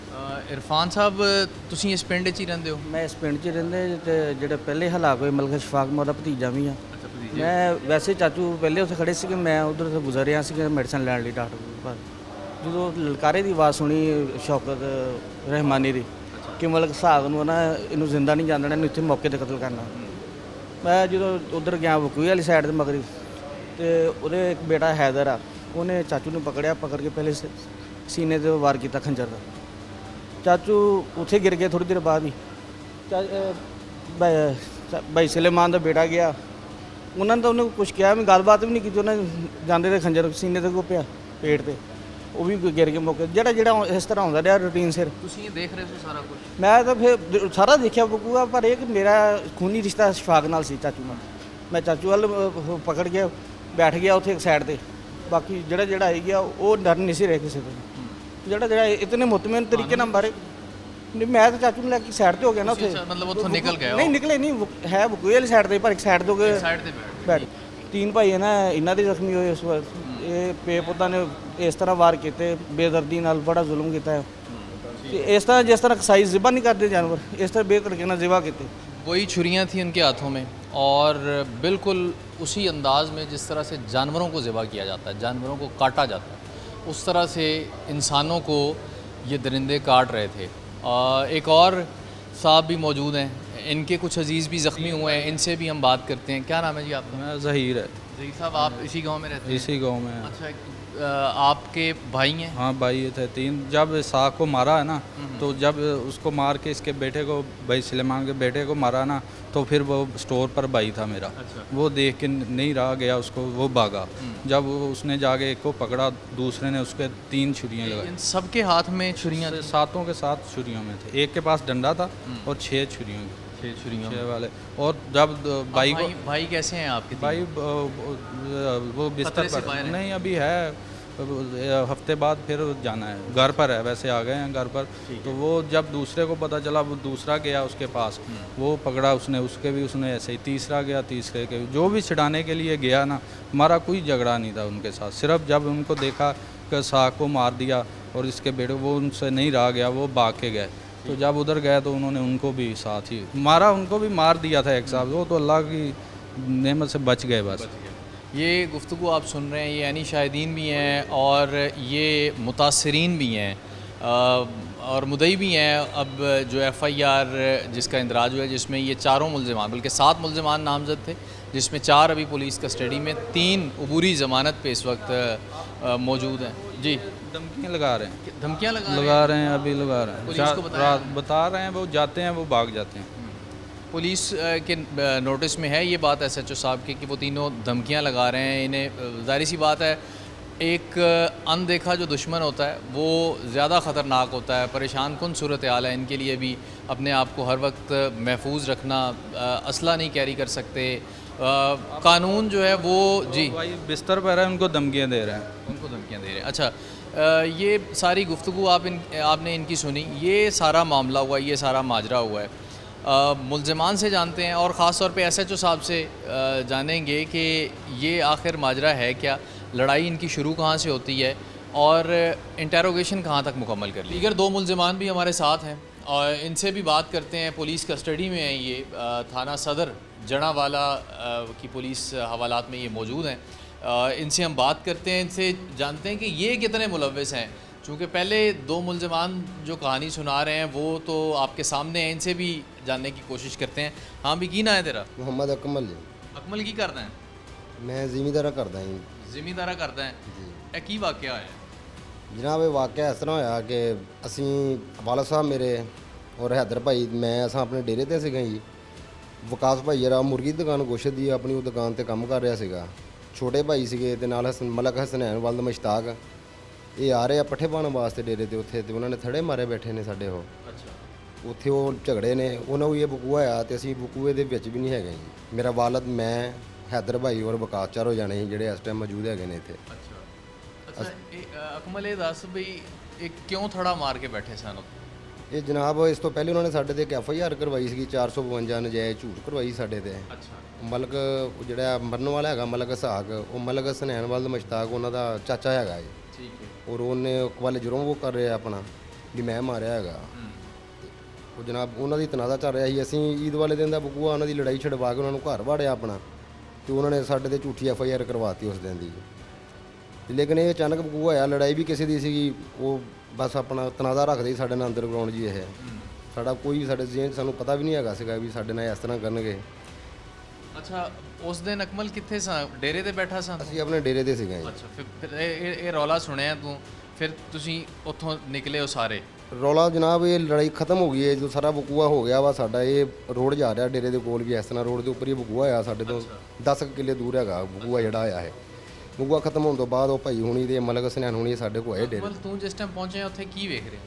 S1: ਇਰਫਾਨ ਸਾਹਿਬ ਤੁਸੀਂ ਇਸ ਪਿੰਡ 'ਚ ਹੀ ਰਹਿੰਦੇ ਹੋ?
S5: ਮੈਂ ਇਸ ਪਿੰਡ 'ਚ ਰਹਿੰਦੇ ਤੇ ਜਿਹੜੇ ਪਹਿਲੇ ਹਲਾਕ ਹੋਏ ਮਲਕ ਸ਼ਫਾਕ ਮੈਂ ਉਹਦਾ ਭਤੀਜਾ ਵੀ ਆ।
S1: ਅੱਛਾ ਭਤੀਜੇ।
S5: ਮੈਂ ਵੈਸੇ ਚਾਚੂ ਪਹਿਲੇ ਉੱਥੇ ਖੜੇ ਸੀਗੇ, ਮੈਂ ਉਧਰ ਤੋਂ ਗੁਜ਼ਰ ਰਿਹਾ ਸੀਗਾ ਮੈਡੀਸਨ ਲੈਣ ਲਈ ਡਾਕਟਰ ਕੋਲ। ਜਦੋਂ ਲਲਕਾਰੇ ਦੀ ਆਵਾਜ਼ ਸੁਣੀ ਸ਼ੌਕਤ ਰਹਿਮਾਨੀ ਦੀ ਕਿ ਮਲਕ ਸਾਹਬ ਨੂੰ ਨਾ ਇਹਨੂੰ ਜ਼ਿੰਦਾ ਨਹੀਂ ਜਾਣ ਦੇਣਾ, ਇਹਨੂੰ ਇੱਥੇ ਮੌਕੇ ਤੇ ਕਤਲ ਕਰਨਾ। ਮੈਂ ਜਦੋਂ ਉਧਰ ਗਿਆ ਵਕੂਈ ਵਾਲੀ ਸਾਈਡ ਤੇ ਮਗਰੀ ਤੇ ਉਹਦੇ ਇੱਕ ਬੇਟਾ ਹੈਦਰ ਆ, ਉਹਨੇ ਚਾਚੂ ਨੂੰ ਪਕੜਿਆ, ਪਕੜ ਕੇ ਪਹਿਲੇ ਸੀਨੇ ਤੇ ਵਾਰ ਕੀਤਾ ਖੰਜਰ ਦਾ। ਚਾਚੂ ਉੱਥੇ ਗਿਰ ਗਏ ਥੋੜੀ ਦੇਰ ਬਾਅਦ ਹੀ। ਭਾਈ ਸੁਲੇਮਾਨ ਦਾ ਬੇਟਾ ਗਿਆ, ਉਹਨਾਂ ਨੇ ਤਾਂ ਉਹਨੂੰ ਕੁਝ ਕਿਹਾ ਵੀ ਗੱਲਬਾਤ ਵੀ ਨਹੀਂ ਕੀਤੀ। ਉਹਨਾਂ ਜਾਂਦੇ ਤੇ ਖੰਜਰ ਸੀਨੇ ਤੇ ਘੁੱਪਿਆ ਪੇਟ ਤੇ, ਉਹ ਵੀ ਗਿਰ ਕੇ ਮੌਕੇ। ਜਿਹੜਾ ਇਸ ਤਰ੍ਹਾਂ ਹੁੰਦਾ ਰਿਹਾ ਰੂਟੀਨ ਸਿਰ।
S1: ਤੁਸੀਂ ਇਹ ਦੇਖ ਰਹੇ ਹੋ ਸਾਰਾ ਕੁਝ?
S5: ਮੈਂ ਤਾਂ ਫਿਰ ਸਾਰਾ ਦੇਖਿਆ ਬਕੂਆ, ਪਰ ਇਹ ਕਿ ਮੇਰਾ ਖੂਨੀ ਰਿਸ਼ਤਾ ਸ਼ਫਾਕ ਨਾਲ ਸੀ ਚਾਚੂ ਨਾਲ। ਮੈਂ ਚਾਚੂ ਵੱਲ ਪਕੜ ਕੇ ਬੈਠ ਗਿਆ ਉੱਥੇ ਇੱਕ ਸਾਈਡ ਤੇ। ਬਾਕੀ ਜਿਹੜਾ ਆਈ ਗਿਆ ਉਹ ਡਰ ਨਹੀਂ ਸੀ ਰਿਹਾ ਕਿਸੇ ਤੋਂ। ਜਿਹੜਾ ਇਤਨੇ ਮੁਤਮਿਨ ਤਰੀਕੇ ਨਾਲ ਮਾਰੇ। ਨਹੀਂ ਮੈਂ ਤਾਂ ਚਾਚੂ ਨੂੰ ਲੈ ਕੇ ਸਾਈਡ ਤੇ ਹੋ ਗਿਆ ਨਾ ਉੱਥੇ।
S1: ਮਤਲਬ ਉੱਥੋਂ ਨਿਕਲ ਗਏ?
S5: ਨਹੀਂ ਨਿਕਲੇ ਨਹੀਂ, ਹੈ ਬਕੂਏ ਵਾਲੀ ਸਾਈਡ ਤੇ, ਪਰ ਇੱਕ ਸਾਈਡ ਤੋਂ
S1: ਸਾਈਡ ਤੇ
S5: ਬੈਠ 3 ਭਾਈ ਹੈ ਨਾ, ਇਹਨਾਂ ਦੇ ਜ਼ਖਮੀ ਹੋਏ ਉਸ ਵਕਤ। ਇਹ ਪੇ ਪੁੱਤਾਂ ਨੇ ਇਸ ਤਰ੍ਹਾਂ ਵਾਰ ਕੀਤੇ, ਬੇਦਰਦੀ ਨਾਲ ਬੜਾ ਜ਼ੁਲਮ ਕੀਤਾ ਹੈ। ਤੇ ਇਸ ਤਰ੍ਹਾਂ ਜਿਸ ਤਰ੍ਹਾਂ ਕਸਾਈ ਜ਼ਿਬਾ ਨਹੀਂ ਕਰਦੇ ਜਾਨਵਰ, ਇਸ ਤਰ੍ਹਾਂ ਬੇਤਰਕੇ ਨਾਲ ਜ਼ਿਬਾ ਕੀਤੇ।
S1: वही छुरियाँ थी उनके हाथों में और बिल्कुल उसी अंदाज में जिस तरह से जानवरों को ज़िबा किया जाता है, जानवरों को काटा जाता है, उस तरह से इंसानों को ये दरिंदे काट रहे थे। एक और साहब भी मौजूद हैं, इनके कुछ अजीज़ भी ज़ख्मी हुए हैं, इनसे भी हम बात करते हैं। क्या नाम है जी आपका?
S6: मैं ज़हीर है।
S1: ज़हीर साहब आप इसी गांव में रहते हैं?
S6: इसी गांव में है।
S1: अच्छा, आपके भाई हैं?
S6: हाँ भाई थे 3। जब साख को मारा है ना, तो जब उसको मार के इसके बेटे को, भाई सुलेमान के बेटे को मारा ना, तो फिर वो स्टोर पर भाई था मेरा।
S1: अच्छा।
S6: वो देख के नहीं रहा गया उसको, वो भागा। जब उसने जाके एक को पकड़ा, दूसरे ने उसके 3 छुरियाँ लगाई।
S1: इन सबके हाथ में छुरियाँ?
S6: 7 के 7 छुरियों में थे। एक के पास डंडा था और 6 छुरियों की।
S1: 6 छुरियाँ
S6: 6 वाले। और जब भाई को,
S1: भाई कैसे हैं आपके?
S6: भाई वो बिस्तर
S1: खतरे से
S6: पर
S1: बाहर है?
S6: नहीं, अभी है, हफ्ते बाद फिर जाना है। घर पर है, वैसे आ गए हैं घर पर। तो वो जब दूसरे को पता चला, वो दूसरा गया उसके पास, वो पकड़ा उसने, उसके भी उसने ऐसे ही। तीसरा गया, तीसरे के जो भी छिड़ाने के लिए गया ना, हमारा कोई झगड़ा नहीं था उनके साथ। सिर्फ जब उनको देखा कि साख को मार दिया और इसके बेटे, वो उनसे नहीं रहा गया, वो भाग के गए। तो जब उधर गए तो उन्होंने उनको भी साथ ही मारा, उनको भी मार दिया था एक साहब, वो तो अल्लाह की नेमत से बच गए बस।
S1: ये गुफ्तगू आप सुन रहे हैं, ये यानी शाहिदीन भी हैं और ये मुतासरीन भी हैं और मुदई भी हैं। अब जो FIR जिसका इंदराज हुआ है, जिसमें ये चारों मुल्ज़िमान, बल्कि 7 मुल्ज़िमान नामजद थे, जिसमें 4 अभी पुलिस कस्टडी में, 3 अबूरी ज़मानत पे इस वक्त मौजूद हैं। जी,
S6: धमकियाँ लगा रहे हैं,
S1: धमकियाँ
S6: लगा रहे हैं, अभी लगा रहे हैं,
S1: पुलिस को बताया?
S6: बता रहे हैं, वो जाते हैं, वो भाग जाते हैं।
S1: पुलिस के नोटिस में है ये बात SHO साहब की कि वो तीनों धमकियां लगा रहे हैं इन्हें। ज़ाहिर सी बात है, एक अनदेखा जो दुश्मन होता है वो ज़्यादा ख़तरनाक होता है। परेशान कुन सूरत हाल है इनके लिए भी, अपने आप को हर वक्त महफूज रखना, असला नहीं कैरी कर सकते, कानून जो है वो जी
S6: भाई बिस्तर पर है, उनको धमकियाँ दे रहे हैं।
S1: उनको धमकियाँ दे रहे हैं। अच्छा, ये सारी गुफ्तगू आपने इनकी सुनी, ये सारा मामला हुआ, ये सारा माजरा हुआ है। मुल्ज़िमान से जानते हैं और ख़ास तौर पे SHO साहब से जानेंगे कि ये आखिर माजरा है क्या, लड़ाई इनकी शुरू कहाँ से होती है और इंटेरोगेशन कहाँ तक मुकम्मल कर ली। दीगर 2 मुल्ज़िमान भी हमारे साथ हैं और इनसे भी बात करते हैं। पुलिस कस्टडी में है ये, थाना सदर जड़ावाला की पुलिस हवालात में ये मौजूद हैं। इनसे हम बात करते हैं, इनसे जानते हैं कि ये कितने मुलव्वस हैं। चूँकि पहले 2 मुल्ज़िमान जो कहानी सुना रहे हैं वो तो आपके सामने हैं, इनसे भी जानने की कोशिश करते हैं। हाँ भी, की ना है तेरा?
S7: ਮੁਹੰਮਦ ਅਕਮਲ ਜੀ।
S1: अकमल की करदा है?
S7: ਮੈਂ ਜ਼ਿਮੀਂਦਾਰਾ ਕਰਦਾ ਜੀ।
S1: ਜ਼ਿਮੀਂਦਾਰਾ ਕਰਦਾ ਹੈ। ਇਹ ਕੀ ਵਾਕਿਆ ਹੋਇਆ?
S7: ਜਨਾਬ ਇਹ ਵਾਕਿਆ ਇਸ ਤਰ੍ਹਾਂ ਹੋਇਆ ਕਿ ਅਸੀਂ ਵਾਲਾ ਸਾਹਿਬ ਮੇਰੇ ਔਰ ਹੈਦਰ ਭਾਈ, ਮੈਂ ਅਸਾਂ ਆਪਣੇ ਡੇਰੇ ਤੇ ਸੀਗੇ ਜੀ। ਵਿਕਾਸ ਭਾਈ ਜਿਹੜਾ ਮੁਰਗੀ ਦੀ ਦੁਕਾਨ ਗੋਸ਼ਤ ਦੀ ਆਪਣੀ ਉਹ ਦੁਕਾਨ ਤੇ ਕੰਮ ਕਰ ਰਿਹਾ ਸੀਗਾ। ਛੋਟੇ ਭਾਈ ਸੀਗੇ ਤੇ ਨਾਲ ਮਲਕ ਹਸਨੈਨ ਵੱਲ ਮਸ਼ਤਾਕ, ਇਹ ਆ ਰਹੇ ਆ ਪੱਠੇ ਪਾਉਣ ਵਾਸਤੇ ਡੇਰੇ ਤੇ ਉੱਥੇ, ਤੇ ਉਹਨਾਂ ਨੇ ਥੜੇ ਮਾਰੇ ਬੈਠੇ ਨੇ ਸਾਡੇ ਉਹ।
S1: ਅੱਛਾ।
S7: ਉੱਥੇ ਉਹ ਝਗੜੇ ਨੇ, ਉਹਨਾਂ ਨੂੰ ਇਹ ਬਕੂਆ ਆ ਤੇ ਅਸੀਂ ਬਕੂਏ ਦੇ ਵਿੱਚ ਵੀ ਨਹੀਂ ਹੈਗੇ ਜੀ। ਮੇਰਾ ਵਾਲਦ, ਮੈਂ, ਹੈਦਰ ਭਾਈ ਔਰ ਵਿਕਾਸ ਚਾਰੋ ਜਾਣੇ ਸੀ ਜਿਹੜੇ ਇਸ ਟਾਈਮ ਮੌਜੂਦ ਹੈਗੇ ਨੇ ਇੱਥੇ।
S1: ਅੱਛਾ, ਇਹ ਅਕਮਲ ਇਹ ਦੱਸ ਵੀ ਇਹ ਕਿਉਂ ਥੜਾ ਮਾਰ ਕੇ ਬੈਠੇ ਸਨ ਉੱਥੇ?
S7: ਇਹ ਜਨਾਬ ਇਸ ਤੋਂ ਪਹਿਲੇ ਉਹਨਾਂ ਨੇ ਸਾਡੇ ਤੇ ਇੱਕ FIR ਕਰਵਾਈ ਸੀਗੀ, 452 ਨਜਾਇਜ਼ ਝੂਠ ਕਰਵਾਈ ਸਾਡੇ ਤੇ।
S1: ਅੱਛਾ।
S7: ਮਲਕ ਜਿਹੜਾ ਮਰਨ ਵਾਲਾ ਹੈਗਾ ਮਲਕ ਇਸਹਾਕ, ਉਹ ਮਲਕ ਹਸਨੈਨ ਵੱਲ ਮਸ਼ਤਾਕ ਉਹਨਾਂ ਦਾ ਚਾਚਾ ਹੈਗਾ ਜੀ।
S1: ਠੀਕ ਹੈ।
S7: ਔਰ ਉਹਨੇ ਕਵਾਲੇ ਜੁਰਮ ਉਹ ਕਰ ਰਿਹਾ ਆਪਣਾ ਵੀ ਮੈਂ ਮਾਰਿਆ ਹੈਗਾ। ਉਹ ਜਨਾਬ ਉਹਨਾਂ ਦੀ ਤਨਾਜ਼ਾ ਚੱਲ ਰਿਹਾ ਸੀ। ਅਸੀਂ ਈਦ ਵਾਲੇ ਦਿਨ ਦਾ ਬਕੂਆ ਉਹਨਾਂ ਦੀ ਲੜਾਈ ਛਡਵਾ ਕੇ ਉਹਨਾਂ ਨੂੰ ਘਰ ਵਾੜਿਆ ਆਪਣਾ, ਤੇ ਉਹਨਾਂ ਨੇ ਸਾਡੇ ਤੇ ਝੂਠੀ FIR ਕਰਵਾਤੀ ਉਸ ਦਿਨ ਦੀ। ਲੇਕਿਨ ਇਹ ਅਚਾਨਕ ਬਕੂਆ ਆਇਆ, ਲੜਾਈ ਵੀ ਕਿਸੇ ਦੀ ਸੀਗੀ, ਉਹ ਬਸ ਆਪਣਾ ਤਨਾਜ਼ਾ ਰੱਖਦੇ ਸੀ ਸਾਡੇ ਨਾਲ ਅੰਡਰਗਰਾਊਂਡ ਜੀ। ਇਹ ਸਾਡਾ ਕੋਈ ਵੀ ਸਾਡੇ ਜ਼ਿਹਨ ਸਾਨੂੰ ਪਤਾ ਵੀ ਨਹੀਂ ਹੈਗਾ ਸੀਗਾ ਵੀ ਸਾਡੇ ਨਾਲ ਇਸ ਤਰ੍ਹਾਂ ਕਰਨਗੇ।
S1: ਅੱਛਾ, ਉਸ ਦਿਨ ਅਕਮਲ ਕਿੱਥੇ ਸਾਂ? ਡੇਰੇ ਤੇ ਬੈਠਾ ਸਾਂ?
S7: ਅਸੀਂ ਆਪਣੇ ਡੇਰੇ ਤੇ ਸੀਗੇ ਜੀ।
S1: ਅੱਛਾ, ਫਿਰ ਇਹ ਰੌਲਾ ਸੁਣਿਆ ਤੂੰ, ਫਿਰ ਤੁਸੀਂ ਉੱਥੋਂ ਨਿਕਲੇ ਹੋ ਸਾਰੇ?
S7: ਰੌਲਾ ਜਨਾਬ ਇਹ ਲੜਾਈ ਖਤਮ ਹੋ ਗਈ ਹੈ ਜਦੋਂ ਸਾਰਾ ਬਕੂਆ ਹੋ ਗਿਆ ਵਾ ਸਾਡਾ। ਇਹ ਰੋਡ ਜਾ ਰਿਹਾ ਡੇਰੇ ਦੇ ਕੋਲ ਵੀ, ਇਸ ਤਰ੍ਹਾਂ ਰੋਡ ਦੇ ਉੱਪਰ ਹੀ ਬਕੂਆ ਆ ਸਾਡੇ ਤੋਂ 10 ਕਿੱਲੇ ਦੂਰ ਹੈਗਾ ਬਕੂਆ ਜਿਹੜਾ ਆਇਆ ਹੈ। ਬਕੂਆ ਖਤਮ ਹੋਣ ਤੋਂ ਬਾਅਦ ਉਹ ਭਾਈ ਹੁਣੀ ਤੇ ਮਲਕ ਹਸਨੈਨ ਹੁਣੀ ਸਾਡੇ ਕੋਲ ਆਏ ਡੇਰੇ।
S1: ਅਕਮਲ, ਤੂੰ ਜਿਸ ਟਾਈਮ ਪਹੁੰਚਿਆ ਉੱਥੇ ਕੀ ਵੇਖ ਰਿਹਾ?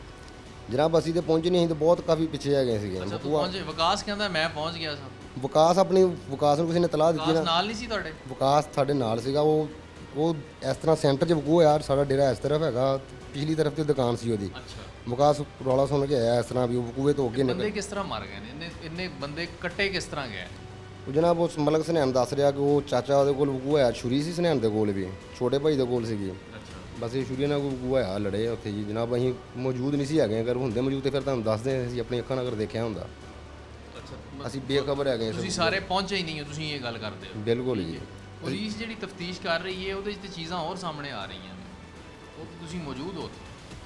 S7: ਜਨਾਬ ਅਸੀਂ ਤੇ ਪਹੁੰਚੇ ਨਹੀਂ ਸੀ, ਤੇ ਬਹੁਤ ਕਾਫੀ ਪਿੱਛੇ ਹੈਗੇ ਸੀਗੇ।
S1: ਅੱਛਾ, ਤੂੰ ਪਹੁੰਚੇ? ਵਿਕਾਸ ਕਹਿੰਦਾ ਮੈਂ ਪਹੁੰਚ ਗਿਆ ਸਾਂ।
S7: ਵਿਕਾਸ ਨੂੰ ਕਿਸੇ ਨੇ ਤਲਾਹ ਦਿੱਤੀ
S1: ਵਿਕਾਸ
S7: ਨਾ।
S1: ਨਾਲ ਨਹੀਂ ਸੀ ਤੁਹਾਡੇ?
S7: ਵਿਕਾਸ ਸਾਡੇ ਨਾਲ ਸੀਗਾ। ਉਹ ਇਸ ਤਰ੍ਹਾਂ ਸੈਂਟਰ 'ਚ ਬਕੂਆ ਯਾਰ, ਸਾਡਾ ਡੇਰਾ ਇਸ ਤਰਫ ਹੈਗਾ, ਪਿਛਲੀ ਤਰਫ ਤੇ ਦੁਕਾਨ ਸੀ ਉਹਦੀ।
S1: ਅੱਛਾ।
S7: ਵਿਕਾਸ ਰੌਲਾ ਸੁਣ ਕੇ ਆਇਆ ਇਸ ਤਰ੍ਹਾਂ ਵੀ ਉਹ ਬਕੂਏ ਤੋਂ ਅੱਗੇ
S1: ਬੰਦੇ
S7: ਨਿਕਲ।
S1: ਕਿਸ ਤਰ੍ਹਾਂ ਮਰ ਗਏ ਨੇ? ਇੰਨੇ ਬੰਦੇ ਕੱਟੇ ਕਿਸ ਤਰ੍ਹਾਂ ਗਏ?
S7: ਉਹ ਜਨਾਬ ਉਸ ਮਲਕ ਹਸਨੈਨ ਦੱਸ ਰਿਹਾ ਕਿ ਉਹ ਚਾਚਾ ਉਹਦੇ ਕੋਲ ਬਕੂਆ ਆਇਆ, ਛੁਰੀ ਸੀ ਹਸਨੈਨ ਦੇ ਕੋਲ ਵੀ, ਛੋਟੇ ਭਾਈ ਦੇ ਕੋਲ ਸੀਗੀ।
S1: ਅੱਛਾ।
S7: ਬਸ ਇਹ ਛੁਰੀ ਨਾਲ ਕੋਈ ਬਕੂਆ ਆਇਆ, ਲੜੇ ਉੱਥੇ ਜੀ। ਜਨਾਬ ਅਸੀਂ ਮੌਜੂਦ ਨਹੀਂ ਸੀ ਹੈਗੇ, ਅਗਰ ਹੁੰਦੇ ਮੌਜੂਦ ਤੇ ਫਿਰ ਤੁਹਾਨੂੰ ਦੱਸਦੇ ਅਸੀਂ ਆਪਣੀ ਅੱਖਾਂ ਨਾਲ ਅਗਰ ਦੇਖਿਆ ਹੁੰਦਾ।
S1: ਅੱਛਾ,
S7: ਅਸੀਂ ਬੇਖਬਰ ਹੈਗੇ
S1: ਤੁਸੀਂ ਸਾਰੇ ਪਹੁੰਚੇ ਹੀ ਨਹੀਂ ਹੋ, ਤੁਸੀਂ ਇਹ ਗੱਲ ਕਰਦੇ ਹੋ?
S7: ਬਿਲਕੁਲ ਜੀ।
S1: ਪੁਲਿਸ ਜਿਹੜੀ ਤਫਤੀਸ਼ ਕਰ ਰਹੀ ਹੈ ਉਹਦੇ 'ਚ ਤੇ ਚੀਜ਼ਾਂ ਹੋਰ ਸਾਹਮਣੇ ਆ ਰਹੀਆਂ ਨੇ, ਉਹ ਤਾਂ ਤੁਸੀਂ ਮੌਜੂਦ ਹੋ?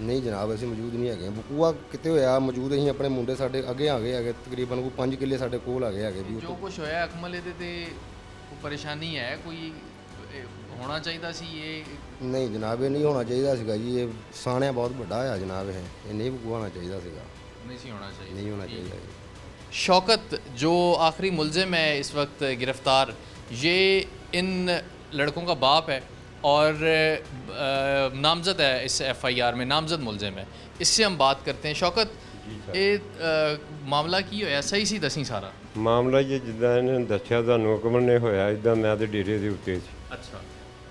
S7: ਨਹੀਂ ਜਨਾਬ ਅਸੀਂ ਮੌਜੂਦ ਨਹੀਂ ਹੈਗੇ। ਬਕੂਆ ਕਿਤੇ ਹੋਇਆ ਮੌਜੂਦ, ਅਸੀਂ ਆਪਣੇ ਮੁੰਡੇ ਸਾਡੇ ਅੱਗੇ ਆ ਗਏ ਹੈਗੇ, ਤਕਰੀਬਨ ਕੋਈ 5 ਕਿੱਲੇ ਸਾਡੇ ਕੋਲ ਆ ਗਏ ਹੈਗੇ ਜੀ।
S1: ਜੋ ਕੁਝ ਹੋਇਆ ਅਕਮਲ, ਇਹਦੇ ਤੇ ਕੋਈ ਪਰੇਸ਼ਾਨੀ ਹੈ? ਕੋਈ ਹੋਣਾ ਚਾਹੀਦਾ ਸੀ ਇਹ?
S7: ਨਹੀਂ ਜਨਾਬ ਇਹ ਨਹੀਂ ਹੋਣਾ ਚਾਹੀਦਾ ਸੀਗਾ ਜੀ। ਇਹ ਸਾਣਿਆ ਬਹੁਤ ਵੱਡਾ ਹੋਇਆ ਜਨਾਬ, ਇਹ ਨਹੀਂ ਬਕੂਆ ਹੋਣਾ ਚਾਹੀਦਾ ਸੀਗਾ।
S1: नहीं सी होना चाहिए।
S7: नहीं होना चाहिए जी।
S1: शौकत जो आखिरी मुलजिम है इस वक्त गिरफ़्तार, ये इन लड़कों का बाप है और नामज़द है इस FIR में, नामज़द मुलजिम है। इससे हम बात करते हैं। शौकत, ये मामला की होया सही सी दसी सारा?
S8: ਮਾਮਲਾ ਜੀ ਜਿੱਦਾਂ ਇਹਨੇ ਦੱਸਿਆ ਤੁਹਾਨੂੰ ਹੁਕਮ ਨੇ ਹੋਇਆ, ਇਦਾਂ ਮੈਂ ਤੇ ਡੇਰੇ ਦੇ ਉੱਤੇ ਸੀ
S1: अच्छा।